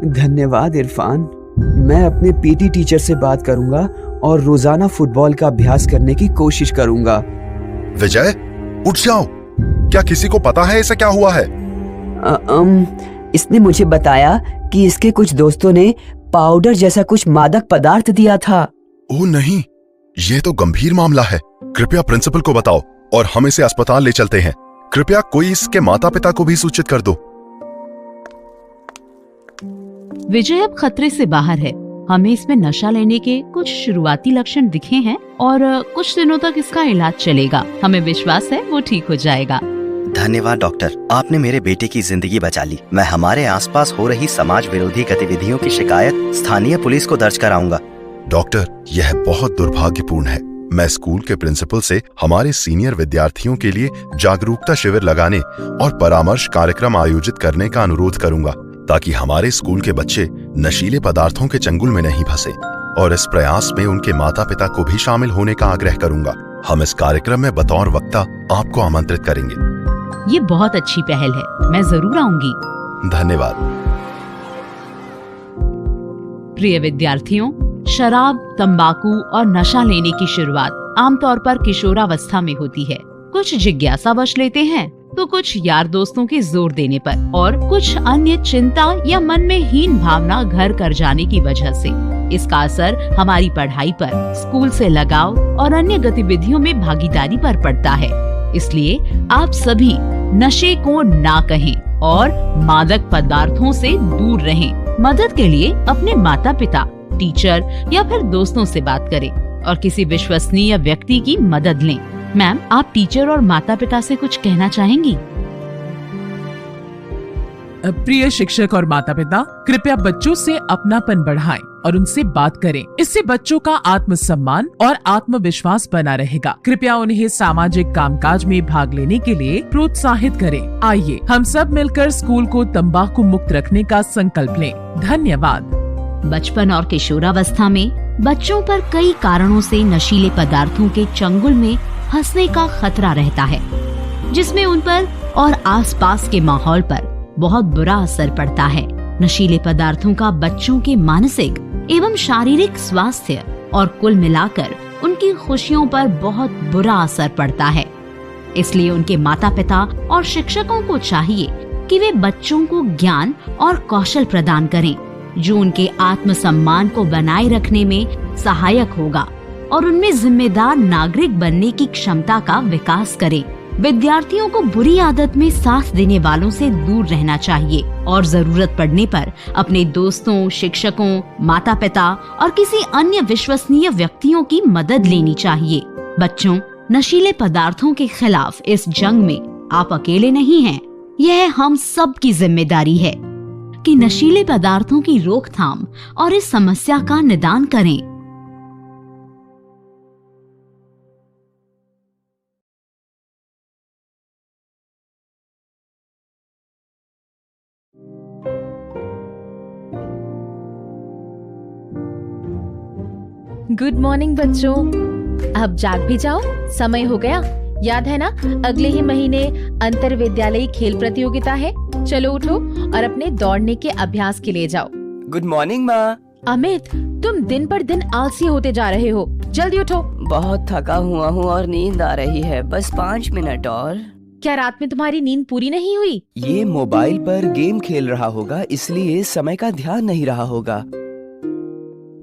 धन्यवाद इरफान, मैं अपने पीटी टीचर से बात करूंगा और रोजाना फुटबॉल का अभ्यास करने की कोशिश करूंगा। विजय, उठ जाओ। क्या किसी को पता है इसे क्या हुआ है? इसने मुझे बताया कि इसके कुछ दोस्तों ने पाउडर जैसा कुछ मादक पदार्थ दिया था। ओह नहीं, ये तो गंभीर मामला है। कृपया प्रिंसिपल को बताओ और हम इसे अस्पताल ले चलते हैं। कृपया कोई इसके माता पिता को भी सूचित कर दो। विजय अब खतरे से बाहर है। हमें इसमें नशा लेने के कुछ शुरुआती लक्षण दिखे हैं और कुछ दिनों तक इसका इलाज चलेगा। हमें विश्वास है वो ठीक हो जाएगा। धन्यवाद डॉक्टर, आपने मेरे बेटे की जिंदगी बचा ली। मैं हमारे आसपास हो रही समाज विरोधी गतिविधियों की शिकायत स्थानीय पुलिस को दर्ज कराऊंगा। डॉक्टर, यह बहुत दुर्भाग्यपूर्ण है। मैं स्कूल के प्रिंसिपल से हमारे सीनियर विद्यार्थियों के लिए जागरूकता शिविर लगाने और परामर्श कार्यक्रम आयोजित करने का अनुरोध करूंगा, ताकि हमारे स्कूल के बच्चे नशीले पदार्थों के चंगुल में नहीं फंसे। और इस प्रयास में उनके माता पिता को भी शामिल होने का आग्रह करूंगा। हम इस कार्यक्रम में बतौर वक्ता आपको आमंत्रित करेंगे। ये बहुत अच्छी पहल है, मैं जरूर आऊंगी। धन्यवाद। प्रिय विद्यार्थियों, शराब, तंबाकू और नशा लेने की शुरुआत आमतौर पर किशोरावस्था में होती है। कुछ जिज्ञासावश लेते हैं तो कुछ यार दोस्तों के जोर देने पर और कुछ अन्य चिंता या मन में हीन भावना घर कर जाने की वजह से। इसका असर हमारी पढ़ाई पर, स्कूल से लगाव और अन्य गतिविधियों में भागीदारी पर पड़ता है। इसलिए आप सभी नशे को ना कहें और मादक पदार्थों से दूर रहें। मदद के लिए अपने माता पिता, टीचर या फिर दोस्तों से बात करें और किसी विश्वसनीय व्यक्ति की मदद लें। मैम, आप टीचर और माता पिता से कुछ कहना चाहेंगी? प्रिय शिक्षक और माता पिता, कृपया बच्चों से अपनापन बढ़ाएं और उनसे बात करें। इससे बच्चों का आत्मसम्मान और आत्मविश्वास बना रहेगा। कृपया उन्हें सामाजिक कामकाज में भाग लेने के लिए प्रोत्साहित करें। आइए हम सब मिलकर स्कूल को तंबाकू मुक्त रखने का संकल्प लें। धन्यवाद। बचपन और किशोरावस्था में बच्चों पर कई कारणों से नशीले पदार्थों के चंगुल में फंसने का खतरा रहता है, जिसमें उन पर और आसपास के माहौल पर बहुत बुरा असर पड़ता है। नशीले पदार्थों का बच्चों के मानसिक एवं शारीरिक स्वास्थ्य और कुल मिलाकर उनकी खुशियों पर बहुत बुरा असर पड़ता है। इसलिए उनके माता पिता और शिक्षकों को चाहिए कि वे बच्चों को ज्ञान और कौशल प्रदान करें, जो उनके आत्मसम्मान को बनाए रखने में सहायक होगा और उनमें जिम्मेदार नागरिक बनने की क्षमता का विकास करें। विद्यार्थियों को बुरी आदत में साथ देने वालों से दूर रहना चाहिए और जरूरत पड़ने पर अपने दोस्तों, शिक्षकों, माता पिता और किसी अन्य विश्वसनीय व्यक्तियों की मदद लेनी चाहिए। बच्चों, नशीले पदार्थों के खिलाफ इस जंग में आप अकेले नहीं हैं। यह हम सब की जिम्मेदारी है कि नशीले पदार्थों की रोकथाम और इस समस्या का निदान करें। गुड मॉर्निंग बच्चों, अब जाग भी जाओ, समय हो गया। याद है ना, अगले ही महीने अंतर विद्यालयी खेल प्रतियोगिता है। चलो उठो और अपने दौड़ने के अभ्यास के लिए जाओ। गुड मॉर्निंग माँ। अमित, तुम दिन पर दिन आलसी होते जा रहे हो, जल्दी उठो। बहुत थका हुआ हूँ और नींद आ रही है, बस 5 मिनट और। क्या रात में तुम्हारी नींद पूरी नहीं हुई? ये मोबाइल पर गेम खेल रहा होगा, इसलिए समय का ध्यान नहीं रहा होगा।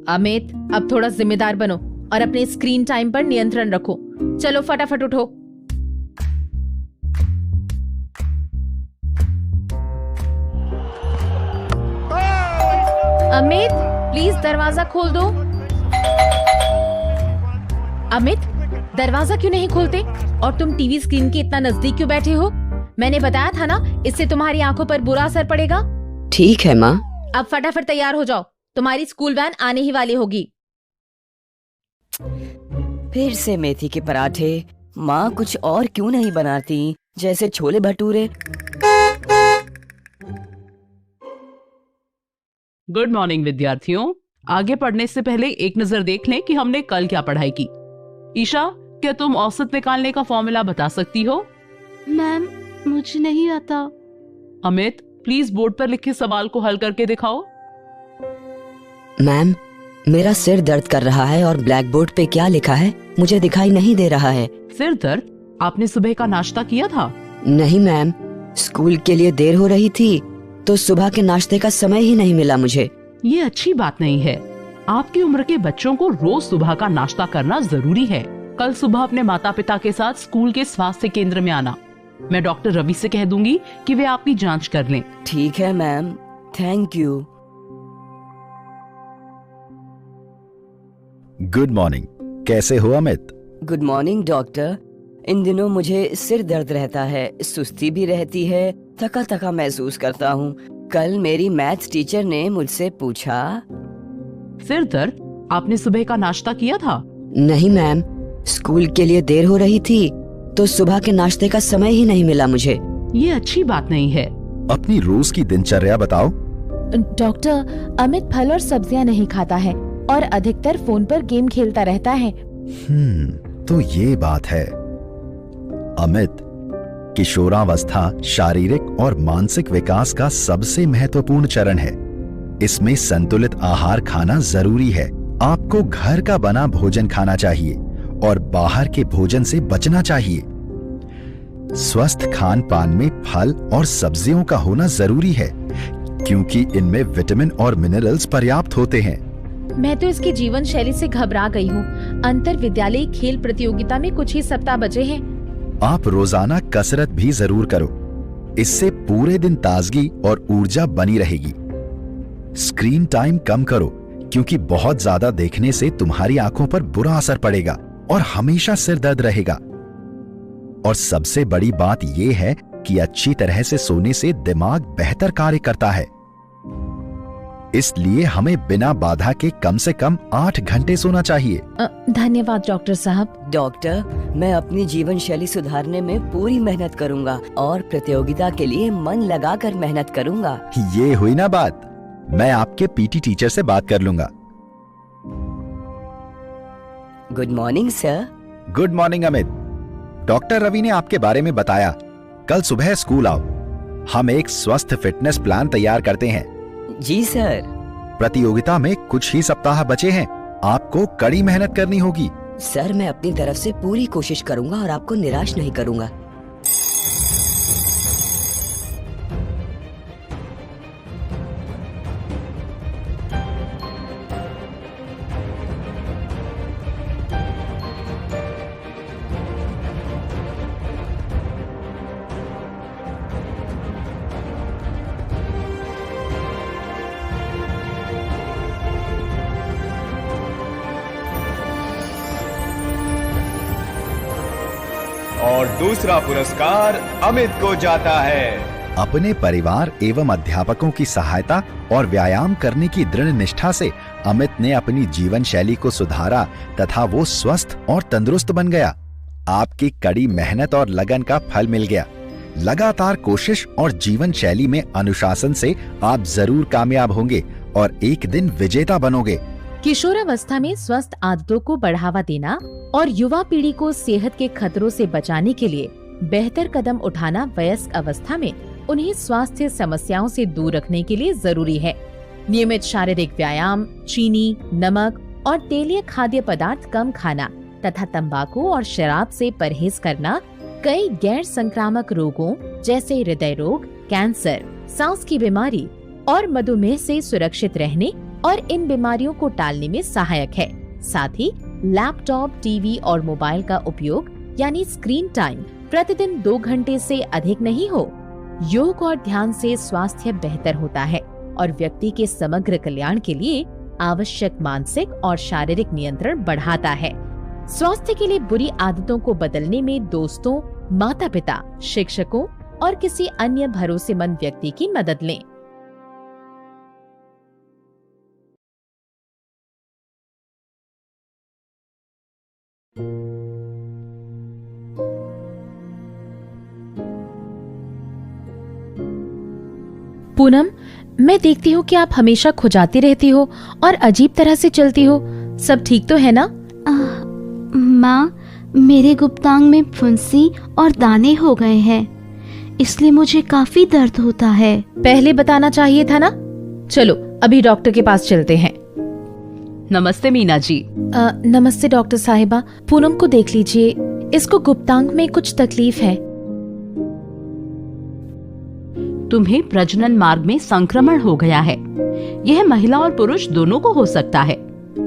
अमित, अब थोड़ा जिम्मेदार बनो और अपने स्क्रीन टाइम पर नियंत्रण रखो। चलो फटाफट उठो। अमित, प्लीज दरवाजा खोल दो। अमित, दरवाजा क्यों नहीं खोलते? और तुम टीवी स्क्रीन के इतना नजदीक क्यों बैठे हो? मैंने बताया था ना, इससे तुम्हारी आंखों पर बुरा असर पड़ेगा। ठीक है माँ। अब फटाफट तैयार हो जाओ, तुम्हारी स्कूल वैन आने ही वाली होगी। फिर से मेथी के पराठे। माँ कुछ और क्यों नहीं बनाती, जैसे छोले भटूरे। गुड मॉर्निंग विद्यार्थियों। आगे पढ़ने से पहले एक नजर देख लें कि हमने कल क्या पढ़ाई की। ईशा, क्या तुम औसत निकालने का फॉर्मूला बता सकती हो? मैम, मुझे नहीं आता। अमित, प्लीज बोर्ड पर लिखे सवाल को हल करके दिखाओ। मैम, मेरा सिर दर्द कर रहा है और ब्लैक बोर्ड पे क्या लिखा है मुझे दिखाई नहीं दे रहा है। सिर दर्द? आपने सुबह का नाश्ता किया था? नहीं मैम, स्कूल के लिए देर हो रही थी तो सुबह के नाश्ते का समय ही नहीं मिला मुझे। ये अच्छी बात नहीं है। आपकी उम्र के बच्चों को रोज सुबह का नाश्ता करना जरूरी है। कल सुबह अपने माता पिता के साथ स्कूल के स्वास्थ्य केंद्र में आना। मैं डॉक्टर रवि से कह दूंगी कि वे आपकी जांच कर लें। ठीक है ma'am, thank you. Good morning, कैसे हो अमित? Good morning doctor. इन दिनों मुझे सिर दर्द रहता है, सुस्ती भी रहती है, थका थका महसूस करता हूँ। कल मेरी मैथ्स टीचर ने मुझसे पूछा। सिर दर्द? आपने सुबह का नाश्ता किया था? नहीं मैम, स्कूल के लिए देर हो रही थी तो सुबह के नाश्ते का समय ही नहीं मिला मुझे। ये अच्छी बात नहीं है। अपनी रोज की दिनचर्या बताओ। डॉक्टर, अमित फल और सब्जियां नहीं खाता है और अधिकतर फोन पर गेम खेलता रहता है। तो ये बात है। अमित, किशोरावस्था शारीरिक और मानसिक विकास का सबसे महत्वपूर्ण चरण है। इसमें संतुलित आहार खाना जरूरी है। आपको घर का बना भोजन खाना चाहिए और बाहर के भोजन से बचना चाहिए। स्वस्थ खान पान में फल और सब्जियों का होना जरूरी है क्योंकि इनमें विटामिन और मिनरल्स पर्याप्त होते हैं। मैं तो इसकी जीवन शैली से घबरा गई हूँ। अंतर विद्यालय खेल प्रतियोगिता में कुछ ही सप्ताह बचे हैं। आप रोजाना कसरत भी जरूर करो। इससे पूरे दिन ताजगी और ऊर्जा बनी रहेगी। स्क्रीन टाइम कम करो क्योंकि बहुत ज्यादा देखने से तुम्हारी आंखों पर बुरा असर पड़ेगा और हमेशा सिर दर्द रहेगा। और सबसे बड़ी बात यह है कि अच्छी तरह से सोने से दिमाग बेहतर कार्य करता है। इसलिए हमें बिना बाधा के कम से कम 8 घंटे सोना चाहिए। धन्यवाद डॉक्टर साहब। डॉक्टर, मैं अपनी जीवन शैली सुधारने में पूरी मेहनत करूंगा और प्रतियोगिता के लिए मन लगाकर मेहनत करूंगा। ये हुई ना बात। मैं आपके पीटी टीचर से बात कर लूंगा। Good morning sir. Good morning Amit. Doctor Ravi ने आपके बारे में बताया। कल सुबह स्कूल आओ। हम एक स्वस्थ फिटनेस प्लान तैयार करते हैं। जी सर। प्रतियोगिता में कुछ ही सप्ताह बचे हैं। आपको कड़ी मेहनत करनी होगी। सर, मैं अपनी तरफ से पूरी कोशिश करूंगा और आपको निराश नहीं करूंगा। और दूसरा पुरस्कार अमित को जाता है। अपने परिवार एवं अध्यापकों की सहायता और व्यायाम करने की दृढ़ निष्ठा से अमित ने अपनी जीवन शैली को सुधारा तथा वो स्वस्थ और तंदुरुस्त बन गया। आपकी कड़ी मेहनत और लगन का फल मिल गया। लगातार कोशिश और जीवन शैली में अनुशासन से आप जरूर कामयाब होंगे और एक दिन विजेता बनोगे। किशोरावस्था में स्वस्थ आदतों को बढ़ावा देना और युवा पीढ़ी को सेहत के खतरों से बचाने के लिए बेहतर कदम उठाना वयस्क अवस्था में उन्हें स्वास्थ्य समस्याओं से दूर रखने के लिए जरूरी है। नियमित शारीरिक व्यायाम, चीनी, नमक और तेलीय खाद्य पदार्थ कम खाना तथा तंबाकू और शराब से परहेज करना कई गैर संक्रामक रोगों जैसे हृदय रोग, कैंसर, सांस की बीमारी और मधुमेह से सुरक्षित रहने और इन बीमारियों को टालने में सहायक है। साथ ही लैपटॉप, टीवी और मोबाइल का उपयोग यानी स्क्रीन टाइम प्रतिदिन 2 घंटे से अधिक नहीं हो। योग और ध्यान से स्वास्थ्य बेहतर होता है और व्यक्ति के समग्र कल्याण के लिए आवश्यक मानसिक और शारीरिक नियंत्रण बढ़ाता है। स्वास्थ्य के लिए बुरी आदतों को बदलने में दोस्तों, माता पिता, शिक्षकों और किसी अन्य भरोसेमंद व्यक्ति की मदद लें। पूनम, मैं देखती हूँ कि आप हमेशा खुजाती रहती हो और अजीब तरह से चलती हो। सब ठीक तो है ना? माँ, मेरे गुप्तांग में फुंसी और दाने हो गए हैं, इसलिए मुझे काफी दर्द होता है। पहले बताना चाहिए था ना। चलो अभी डॉक्टर के पास चलते हैं। नमस्ते मीना जी। नमस्ते डॉक्टर साहिबा। पूनम को देख लीजिए, इसको गुप्तांग में कुछ तकलीफ है। तुम्हें प्रजनन मार्ग में संक्रमण हो गया है। यह महिला और पुरुष दोनों को हो सकता है।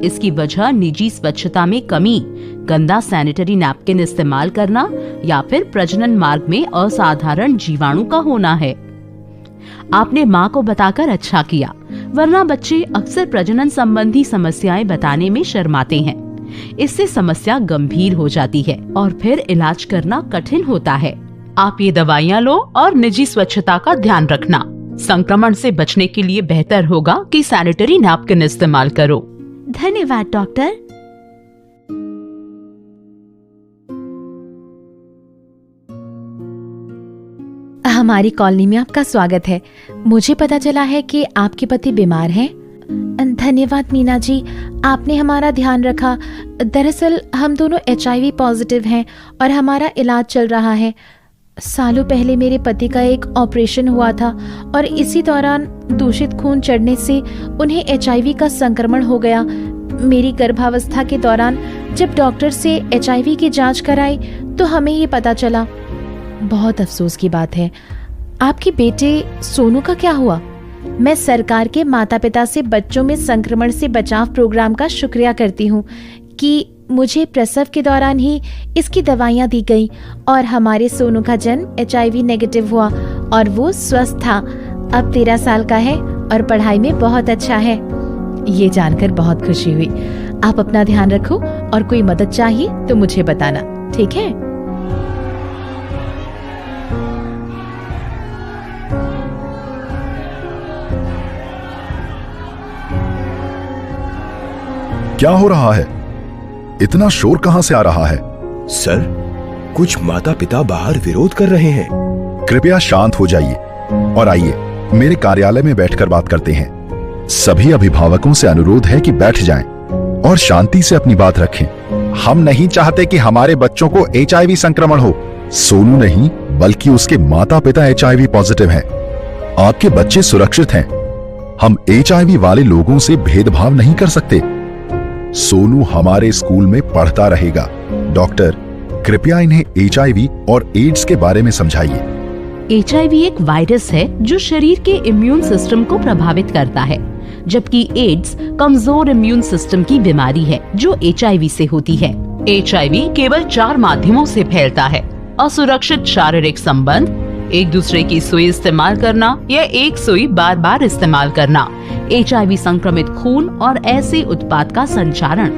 इसकी वजह निजी स्वच्छता में कमी, गंदा सैनिटरी नैपकिन इस्तेमाल करना या फिर प्रजनन मार्ग में असाधारण जीवाणु का होना है। आपने माँ को बताकर अच्छा किया, वरना बच्चे अक्सर प्रजनन संबंधी समस्याएं बताने में शर्माते हैं। इससे समस्या गंभीर हो जाती है और फिर इलाज करना कठिन होता है। आप ये दवाइयाँ लो और निजी स्वच्छता का ध्यान रखना। संक्रमण से बचने के लिए बेहतर होगा कि सैनिटरी नैपकिन इस्तेमाल करो। धन्यवाद डॉक्टर। हमारी कॉलोनी में आपका स्वागत है। मुझे पता चला है कि आपके पति बीमार हैं। धन्यवाद मीना जी, आपने हमारा ध्यान रखा। दरअसल हम दोनों HIV पॉजिटिव हैं और हमारा इलाज चल रहा है। सालों पहले मेरे पति का एक ऑपरेशन हुआ था और इसी दौरान दूषित खून चढ़ने से उन्हें HIV का संक्रमण हो गया। मेरी गर्भावस्था के दौरान जब डॉक्टर से HIV की जांच कराई तो हमें ये पता चला। बहुत अफसोस की बात है। आपके बेटे सोनू का क्या हुआ? मैं सरकार के माता पिता से बच्चों में संक्रमण से बचाव प्रोग्राम का शुक्रिया करती हूँ कि मुझे प्रसव के दौरान ही इसकी दवाइयाँ दी गई और हमारे सोनू का जन्म HIV नेगेटिव हुआ और वो स्वस्थ था। अब 13 साल का है और पढ़ाई में बहुत अच्छा है। ये जानकर बहुत खुशी हुई। आप अपना ध्यान रखो और कोई मदद चाहिए तो मुझे बताना, ठीक है? क्या हो रहा है? इतना शोर कहां से आ रहा है? सर, कुछ माता पिता बाहर विरोध कर रहे हैं। कृपया शांत हो जाइए और आइए मेरे कार्यालय में बैठकर बात करते हैं। सभी अभिभावकों से अनुरोध है कि बैठ जाएं और शांति से अपनी बात रखें। हम नहीं चाहते कि हमारे बच्चों को HIV संक्रमण हो। सोनू नहीं बल्कि उसके माता पिता HIV पॉजिटिव हैं। आपके बच्चे सुरक्षित हैं। हम HIV वाले लोगों से भेदभाव नहीं कर सकते। सोनू हमारे स्कूल में पढ़ता रहेगा। डॉक्टर, कृपया इन्हें HIV और एड्स के बारे में समझाइए। HIV एक वायरस है जो शरीर के इम्यून सिस्टम को प्रभावित करता है, जबकि एड्स कमजोर इम्यून सिस्टम की बीमारी है जो HIV से होती है। HIV केवल 4 माध्यमों से फैलता है: असुरक्षित शारीरिक संबंध, एक दूसरे की सुई इस्तेमाल करना या एक सुई बार बार इस्तेमाल करना, HIV संक्रमित खून और ऐसे उत्पाद का संचारण,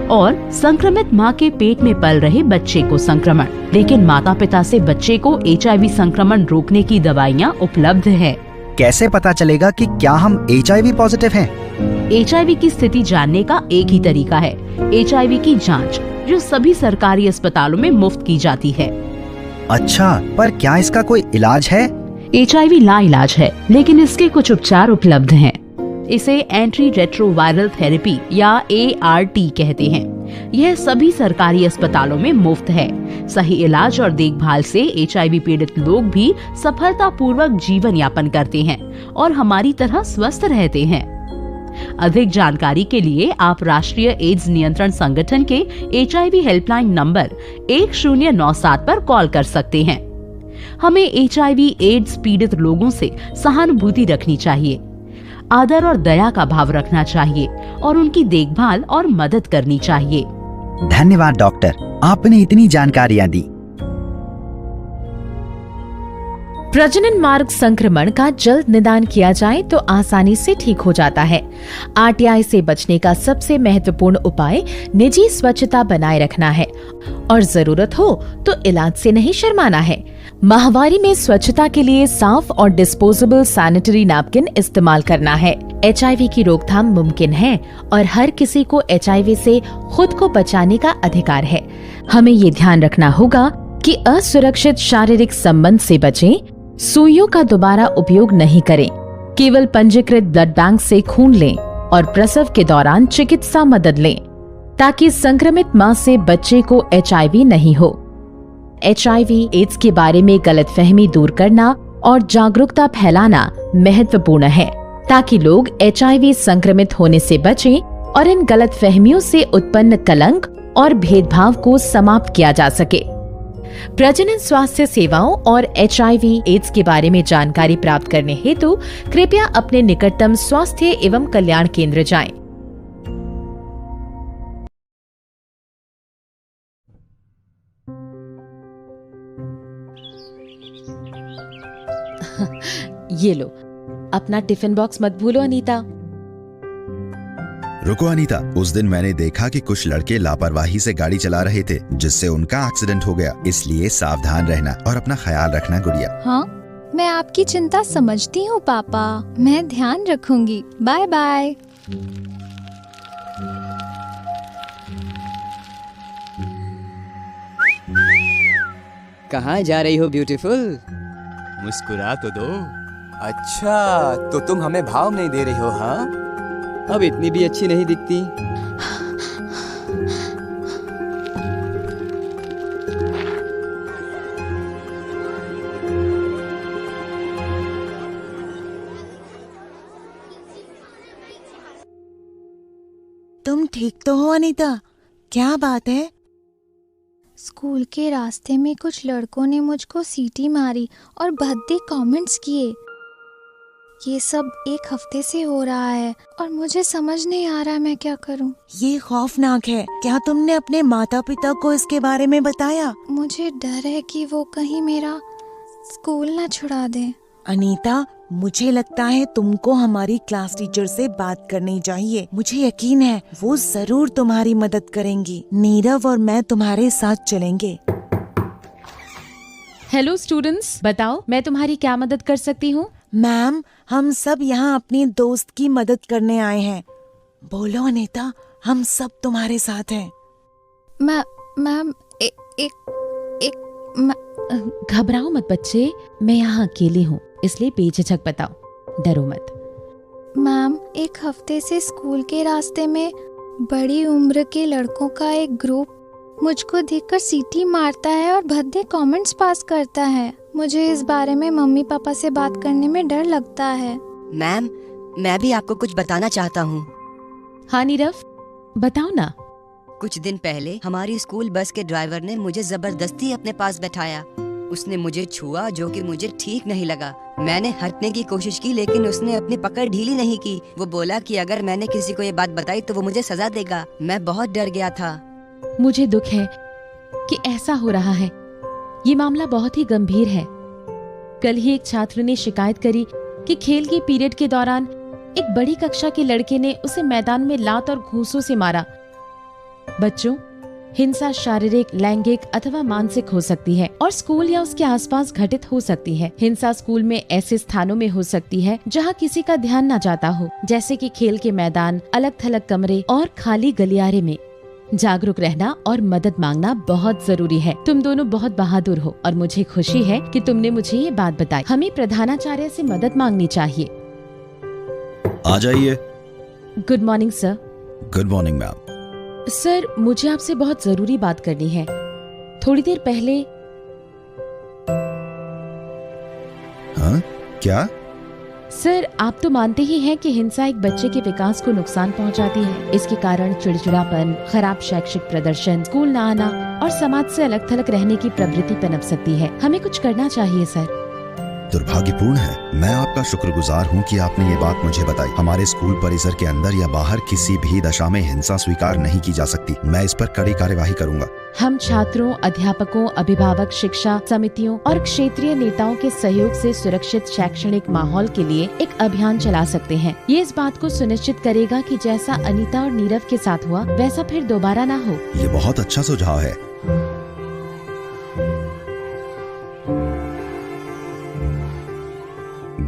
और संक्रमित माँ के पेट में पल रहे बच्चे को संक्रमण। लेकिन माता पिता से बच्चे को HIV संक्रमण रोकने की दवाइयाँ उपलब्ध है। कैसे पता चलेगा कि क्या हम HIV पॉजिटिव हैं? HIV की स्थिति जानने का एक ही तरीका है, HIV की जांच, जो सभी सरकारी अस्पतालों में मुफ्त की जाती है। अच्छा, पर क्या इसका कोई इलाज है? HIV लाइलाज है, लेकिन इसके कुछ उपचार उपलब्ध हैं। इसे एंटी रेट्रोवायरल थेरेपी या ART कहते हैं। यह सभी सरकारी अस्पतालों में मुफ्त है। सही इलाज और देखभाल से HIV पीड़ित लोग भी सफलतापूर्वक जीवन यापन करते हैं और हमारी तरह स्वस्थ रहते हैं। अधिक जानकारी के लिए आप राष्ट्रीय एड्स नियंत्रण संगठन के HIV हेल्पलाइन नंबर 1097 पर कॉल कर सकते हैं। हमें HIV एड्स पीड़ित लोगों से सहानुभूति रखनी चाहिए, आदर और दया का भाव रखना चाहिए और उनकी देखभाल और मदद करनी चाहिए। धन्यवाद डॉक्टर, आपने इतनी जानकारियाँ दी। प्रजनन मार्ग संक्रमण का जल्द निदान किया जाए तो आसानी से ठीक हो जाता है। RTI से बचने का सबसे महत्वपूर्ण उपाय निजी स्वच्छता बनाए रखना है और जरूरत हो तो इलाज से नहीं शर्माना है। माहवारी में स्वच्छता के लिए साफ और डिस्पोजेबल सैनिटरी नैपकिन इस्तेमाल करना है। HIV की रोकथाम मुमकिन है और हर किसी को HIV से खुद को बचाने का अधिकार है। हमें ये ध्यान रखना होगा कि असुरक्षित शारीरिक संबंध से बचें, सुइयों का दोबारा उपयोग नहीं करें, केवल पंजीकृत ब्लड बैंक से खून लें और प्रसव के दौरान चिकित्सा मदद लें ताकि संक्रमित मां से बच्चे को HIV नहीं हो। HIV एड्स के बारे में गलतफहमी दूर करना और जागरूकता फैलाना महत्वपूर्ण है ताकि लोग HIV संक्रमित होने से बचें और इन गलतफहमियों से उत्पन्न कलंक और भेदभाव को समाप्त किया जा सके। प्रजनन स्वास्थ्य सेवाओं और HIV एड्स के बारे में जानकारी प्राप्त करने हेतु कृपया अपने निकटतम स्वास्थ्य एवं कल्याण केंद्र जाएं। ये लो, अपना टिफिन बॉक्स मत भूलो अनीता। रुको अनीता, उस दिन मैंने देखा कि कुछ लड़के लापरवाही से गाड़ी चला रहे थे जिससे उनका एक्सीडेंट हो गया। इसलिए सावधान रहना और अपना ख्याल रखना गुड़िया। हाँ, मैं आपकी चिंता समझती हूँ पापा, मैं ध्यान रखूंगी। Bye bye. कहाँ जा रही हो ब्यूटीफुल? मुस्कुरा तो दो। अच्छा, तो तुम हमें भाव नहीं दे रही हो? हाँ, अब इतनी भी अच्छी नहीं दिखती। तुम ठीक तो हो अनीता? क्या बात है? स्कूल के रास्ते में कुछ लड़कों ने मुझको सीटी मारी और भद्दे कमेंट्स किए। ये सब एक हफ्ते से हो रहा है और मुझे समझ नहीं आ रहा मैं क्या करूं। ये खौफनाक है। क्या तुमने अपने माता पिता को इसके बारे में बताया? मुझे डर है कि वो कहीं मेरा स्कूल ना छुड़ा दे। अनीता, मुझे लगता है तुमको हमारी क्लास टीचर से बात करनी चाहिए। मुझे यकीन है वो जरूर तुम्हारी मदद करेंगी। नीरव और मैं तुम्हारे साथ चलेंगे। हेलो स्टूडेंट्स, बताओ मैं तुम्हारी क्या मदद कर सकती हूँ? मैम, हम सब यहाँ अपनी दोस्त की मदद करने आए हैं। बोलो अनीता, हम सब तुम्हारे साथ हैं। मैम, घबराओ मत बच्चे, मैं यहाँ अकेली हूँ, इसलिए बेझिझक बताओ, डरो मत। मैम, एक हफ्ते से स्कूल के रास्ते में बड़ी उम्र के लड़कों का एक ग्रुप मुझको देखकर सीटी मारता है और भद्दे कमेंट्स पास करता है। मुझे इस बारे में मम्मी पापा से बात करने में डर लगता है। मैम, मैं भी आपको कुछ बताना चाहता हूँ। हाँ नीरव, बताओ ना। कुछ दिन पहले हमारी स्कूल बस के ड्राइवर ने मुझे जबरदस्ती अपने पास बैठाया। उसने मुझे छुआ जो कि मुझे ठीक नहीं लगा। मैंने हटने की कोशिश की लेकिन उसने अपनी पकड़ ढीली नहीं की। वो बोला कि अगर मैंने किसी को ये बात बताई तो वो मुझे सजा देगा। मैं बहुत डर गया था। मुझे दुख है कि ऐसा हो रहा है। ये मामला बहुत ही गंभीर है। कल ही एक छात्र ने शिकायत करी कि खेल के पीरियड के दौरान एक बड़ी कक्षा के लड़के ने उसे मैदान में लात और घूंसों से मारा। बच्चों, हिंसा शारीरिक, लैंगिक अथवा मानसिक हो सकती है और स्कूल या उसके आसपास घटित हो सकती है। हिंसा स्कूल में ऐसे स्थानों में हो सकती है जहां किसी का ध्यान न जाता हो, जैसे कि खेल के मैदान, अलग थलग कमरे और खाली गलियारे में। जागरूक रहना और मदद मांगना बहुत जरूरी है। तुम दोनों बहुत बहादुर हो और मुझे खुशी है कि तुमने मुझे ये बात बताई। हमें प्रधानाचार्य से मदद मांगनी चाहिए। आ जाइए। Good morning sir. Good morning ma'am. Sir, मुझे आपसे बहुत जरूरी बात करनी है। थोड़ी देर पहले। हाँ, क्या? सर, आप तो मानते ही हैं कि हिंसा एक बच्चे के विकास को नुकसान पहुंचाती है। इसके कारण चिड़चिड़ापन, खराब शैक्षिक प्रदर्शन, स्कूल न आना और समाज से अलग थलग रहने की प्रवृत्ति पनप सकती है। हमें कुछ करना चाहिए सर। दुर्भाग्यपूर्ण है। मैं आपका शुक्रगुजार हूँ कि आपने ये बात मुझे बताई। हमारे स्कूल परिसर के अंदर या बाहर किसी भी दशा में हिंसा स्वीकार नहीं की जा सकती। मैं इस पर कड़ी कार्यवाही करूँगा। हम छात्रों, अध्यापकों, अभिभावक, शिक्षा समितियों और क्षेत्रीय नेताओं के सहयोग से सुरक्षित शैक्षणिक माहौल के लिए एक अभियान चला सकते हैं। ये इस बात को सुनिश्चित करेगा कि जैसा अनीता और नीरव के साथ हुआ वैसा फिर दोबारा ना हो। ये बहुत अच्छा सुझाव है।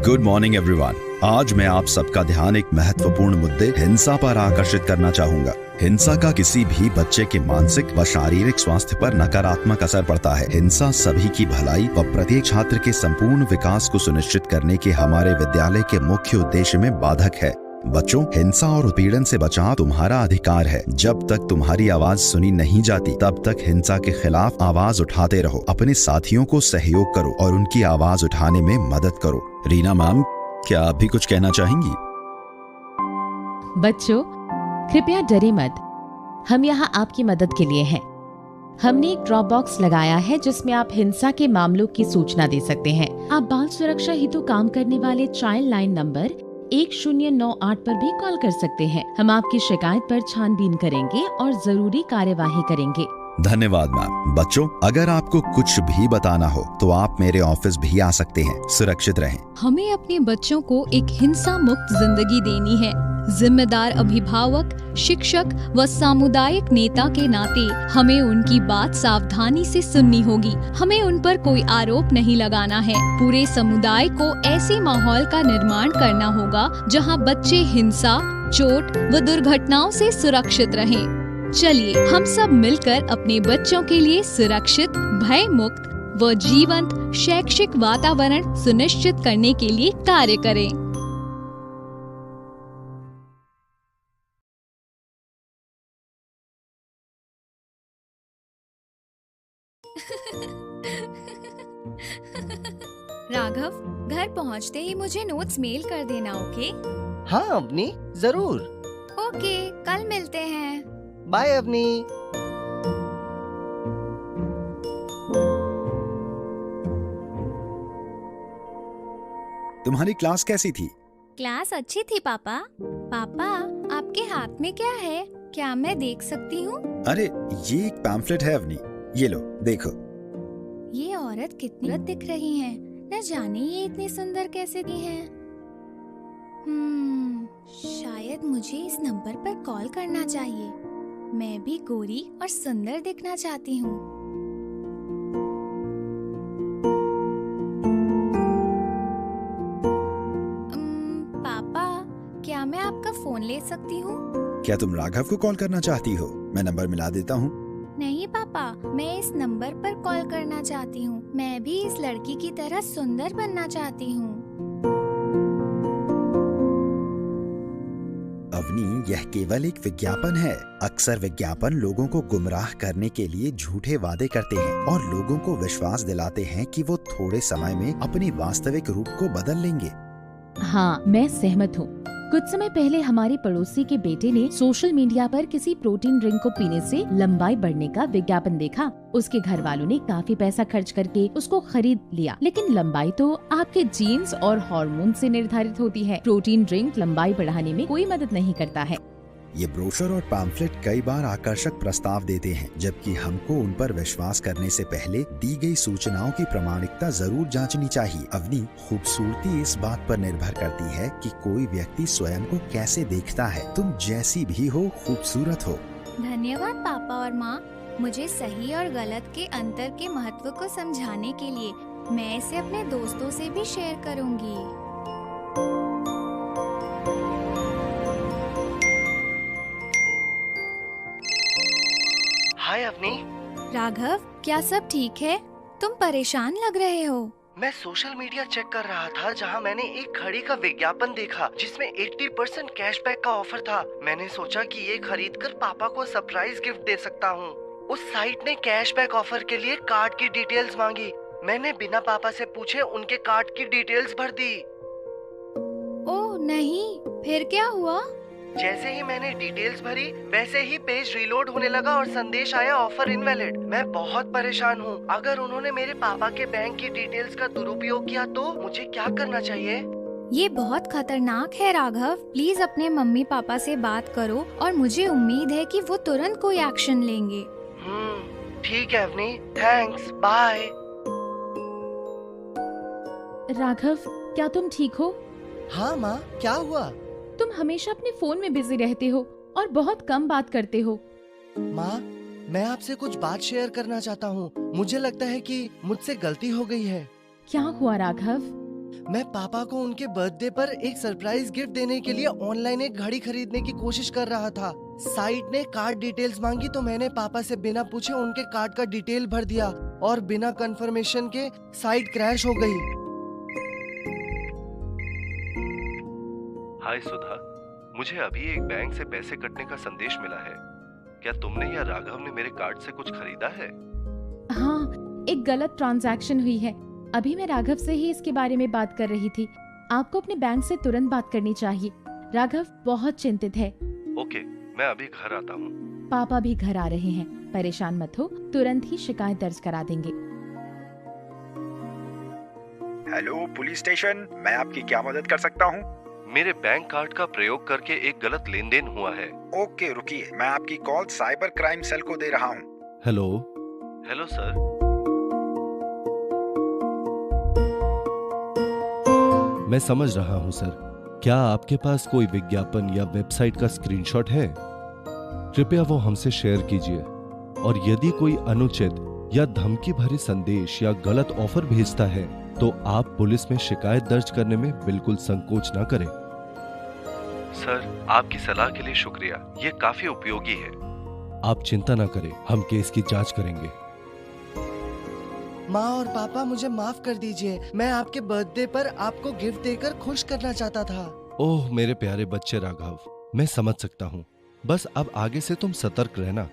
Good morning everyone. आज मैं आप सबका ध्यान एक महत्वपूर्ण मुद्दे हिंसा पर आकर्षित करना चाहूंगा। हिंसा का किसी भी बच्चे के मानसिक व शारीरिक स्वास्थ्य पर नकारात्मक असर पड़ता है। हिंसा सभी की भलाई व प्रत्येक छात्र के संपूर्ण विकास को सुनिश्चित करने के हमारे विद्यालय के मुख्य उद्देश्य में बाधक है। बच्चों, हिंसा और उत्पीड़न से बचाव तुम्हारा अधिकार है। जब तक तुम्हारी आवाज सुनी नहीं जाती तब तक हिंसा के खिलाफ आवाज उठाते रहो। अपने साथियों को सहयोग करो और उनकी आवाज उठाने में मदद करो। रीना मैम, क्या आप भी कुछ कहना चाहेंगी? बच्चों, कृपया डरे मत, हम यहाँ आपकी मदद के लिए हैं। हमने एक ड्रॉप बॉक्स लगाया है जिसमें आप हिंसा के मामलों की सूचना दे सकते हैं। आप बाल सुरक्षा हेतु काम करने वाले चाइल्ड लाइन नंबर 1098 पर भी कॉल कर सकते हैं। हम आपकी शिकायत पर छानबीन करेंगे और जरूरी कार्यवाही करेंगे। धन्यवाद मैम। बच्चों, अगर आपको कुछ भी बताना हो तो आप मेरे ऑफिस भी आ सकते हैं। सुरक्षित रहें। हमें अपने बच्चों को एक हिंसा मुक्त जिंदगी देनी है। जिम्मेदार अभिभावक, शिक्षक व सामुदायिक नेता के नाते हमें उनकी बात सावधानी से सुननी होगी। हमें उन पर कोई आरोप नहीं लगाना है। पूरे समुदाय को ऐसे माहौल का निर्माण करना होगा जहां बच्चे हिंसा, चोट व दुर्घटनाओं से सुरक्षित रहें। चलिए हम सब मिलकर अपने बच्चों के लिए सुरक्षित, भय मुक्त व जीवंत शैक्षिक वातावरण सुनिश्चित करने के लिए कार्य करें। राघव, घर पहुंचते ही मुझे नोट्स मेल कर देना, ओके? हाँ अवनी, जरूर। ओके, कल मिलते हैं। बाय अवनी। तुम्हारी क्लास कैसी थी? क्लास अच्छी थी पापा। पापा, आपके हाथ में क्या है? क्या मैं देख सकती हूँ? अरे, ये एक पैम्फलेट है अवनी, ये लो देखो। ये औरत कितनी खूबसूरत दिख रही है। न जाने ये इतनी सुंदर कैसे की है। शायद मुझे इस नंबर पर कॉल करना चाहिए। मैं भी गोरी और सुंदर दिखना चाहती हूँ। पापा, क्या मैं आपका फोन ले सकती हूँ? क्या तुम राघव को कॉल करना चाहती हो? मैं नंबर मिला देता हूँ। नहीं पापा, मैं इस नंबर पर कॉल करना चाहती हूँ। मैं भी इस लड़की की तरह सुंदर बनना चाहती हूँ। अवनी, यह केवल एक विज्ञापन है। अक्सर विज्ञापन लोगों को गुमराह करने के लिए झूठे वादे करते हैं और लोगों को विश्वास दिलाते हैं कि वो थोड़े समय में अपने वास्तविक रूप को बदल लेंगे। हाँ, मैं सहमत हूँ। कुछ समय पहले हमारे पड़ोसी के बेटे ने सोशल मीडिया पर किसी प्रोटीन ड्रिंक को पीने से लंबाई बढ़ने का विज्ञापन देखा। उसके घर वालों ने काफी पैसा खर्च करके उसको खरीद लिया, लेकिन लंबाई तो आपके जीन्स और हार्मोन से निर्धारित होती है। प्रोटीन ड्रिंक लंबाई बढ़ाने में कोई मदद नहीं करता है। ये ब्रोशर और पैम्फलेट कई बार आकर्षक प्रस्ताव देते हैं, जबकि हमको उन पर विश्वास करने से पहले दी गई सूचनाओं की प्रामाणिकता जरूर जांचनी चाहिए। अवनी, खूबसूरती इस बात पर निर्भर करती है कि कोई व्यक्ति स्वयं को कैसे देखता है। तुम जैसी भी हो, खूबसूरत हो। धन्यवाद पापा और माँ, मुझे सही और गलत के अंतर के महत्व को समझाने के लिए। मैं इसे अपने दोस्तों से भी शेयर करूँगी। हाय अवनी। राघव, क्या सब ठीक है? तुम परेशान लग रहे हो। मैं सोशल मीडिया चेक कर रहा था जहां मैंने एक घड़ी का विज्ञापन देखा जिसमें 80% कैशबैक का ऑफर था। मैंने सोचा कि ये खरीद कर पापा को सरप्राइज गिफ्ट दे सकता हूँ। उस साइट ने कैशबैक ऑफर के लिए कार्ड की डिटेल्स मांगी। मैंने बिना पापा से पूछे उनके कार्ड की डिटेल्स भर दी। ओह नहीं, फिर क्या हुआ? जैसे ही मैंने डिटेल्स भरी वैसे ही पेज रीलोड होने लगा और संदेश आया ऑफर इनवैलिड। मैं बहुत परेशान हूँ। अगर उन्होंने मेरे पापा के बैंक की डिटेल्स का दुरुपयोग किया तो मुझे क्या करना चाहिए? ये बहुत खतरनाक है राघव। प्लीज अपने मम्मी पापा से बात करो और मुझे उम्मीद है कि वो तुरंत कोई एक्शन लेंगे। ठीक है अवनी, थैंक्स, बाय। राघव, क्या तुम ठीक हो? हाँ माँ, क्या हुआ? तुम हमेशा अपने फोन में बिजी रहते हो और बहुत कम बात करते हो। माँ, मैं आपसे कुछ बात शेयर करना चाहता हूँ। मुझे लगता है कि मुझसे गलती हो गई है। क्या हुआ राघव? मैं पापा को उनके बर्थडे पर एक सरप्राइज गिफ्ट देने के लिए ऑनलाइन एक घड़ी खरीदने की कोशिश कर रहा था। साइट ने कार्ड डिटेल्स मांगी तो मैंने पापा से बिना पूछे उनके कार्ड का डिटेल भर दिया और बिना कंफर्मेशन के साइट क्रैश हो गई। हाय सुधा, मुझे अभी एक बैंक से पैसे कटने का संदेश मिला है। क्या तुमने या राघव ने मेरे कार्ड से कुछ खरीदा है? हाँ, एक गलत ट्रांजैक्शन हुई है। अभी मैं राघव से ही इसके बारे में बात कर रही थी। आपको अपने बैंक से तुरंत बात करनी चाहिए। राघव बहुत चिंतित है। ओके, मैं अभी घर आता हूँ। पापा भी घर आ रहे हैं, परेशान मत हो, तुरंत ही शिकायत दर्ज करा देंगे। हेलो पुलिस स्टेशन, मैं आपकी क्या मदद कर सकता हूँ? मेरे बैंक कार्ड का प्रयोग करके एक गलत लेन देन हुआ है। ओके रुकिए, मैं आपकी कॉल साइबर क्राइम सेल को दे रहा हूँ। हेलो। Hello sir. मैं समझ रहा हूँ सर। क्या आपके पास कोई विज्ञापन या वेबसाइट का स्क्रीनशॉट है? कृपया वो हमसे शेयर कीजिए। और यदि कोई अनुचित या धमकी भरे संदेश या गलत ऑफर भेजता है तो आप पुलिस में शिकायत दर्ज करने में बिल्कुल संकोच न करें। सर, आपकी सलाह के लिए शुक्रिया, ये काफी उपयोगी है। आप चिंता न करें, हम केस की जांच करेंगे। माँ और पापा, मुझे माफ कर दीजिए। मैं आपके बर्थडे पर आपको गिफ्ट देकर खुश करना चाहता था। ओह मेरे प्यारे बच्चे राघव, मैं समझ सकता हूँ। बस अब आगे से तुम सतर्क रहना।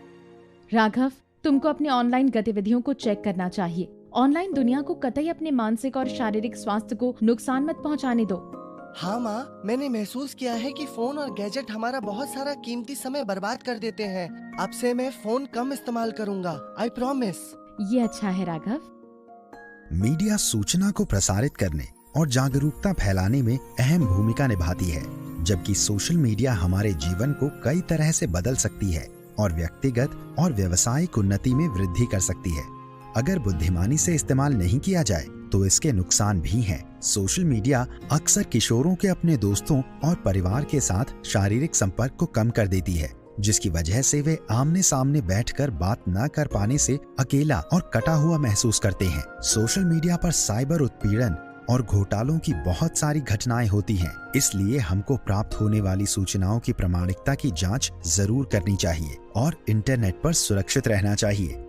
राघव, तुमको अपनी ऑनलाइन गतिविधियों को चेक करना चाहिए। ऑनलाइन दुनिया को कतई अपने मानसिक और शारीरिक स्वास्थ्य को नुकसान मत पहुंचाने दो। हाँ माँ, मैंने महसूस किया है कि फोन और गैजेट हमारा बहुत सारा कीमती समय बर्बाद कर देते हैं। अब से मैं फोन कम इस्तेमाल करूँगा, आई प्रॉमिस। ये अच्छा है राघव। मीडिया सूचना को प्रसारित करने और जागरूकता फैलाने में अहम भूमिका निभाती है, जबकि सोशल मीडिया हमारे जीवन को कई तरह से बदल सकती है और व्यक्तिगत और व्यावसायिक उन्नति में वृद्धि कर सकती है। अगर बुद्धिमानी से इस्तेमाल नहीं किया जाए तो इसके नुकसान भी हैं। सोशल मीडिया अक्सर किशोरों के अपने दोस्तों और परिवार के साथ शारीरिक संपर्क को कम कर देती है, जिसकी वजह से वे आमने सामने बैठकर बात न कर पाने से अकेला और कटा हुआ महसूस करते हैं। सोशल मीडिया पर साइबर उत्पीड़न और घोटालों की बहुत सारी घटनाएं होती हैं, इसलिए हमको प्राप्त होने वाली सूचनाओं की प्रामाणिकता की जांच जरूर करनी चाहिए और इंटरनेट पर सुरक्षित रहना चाहिए।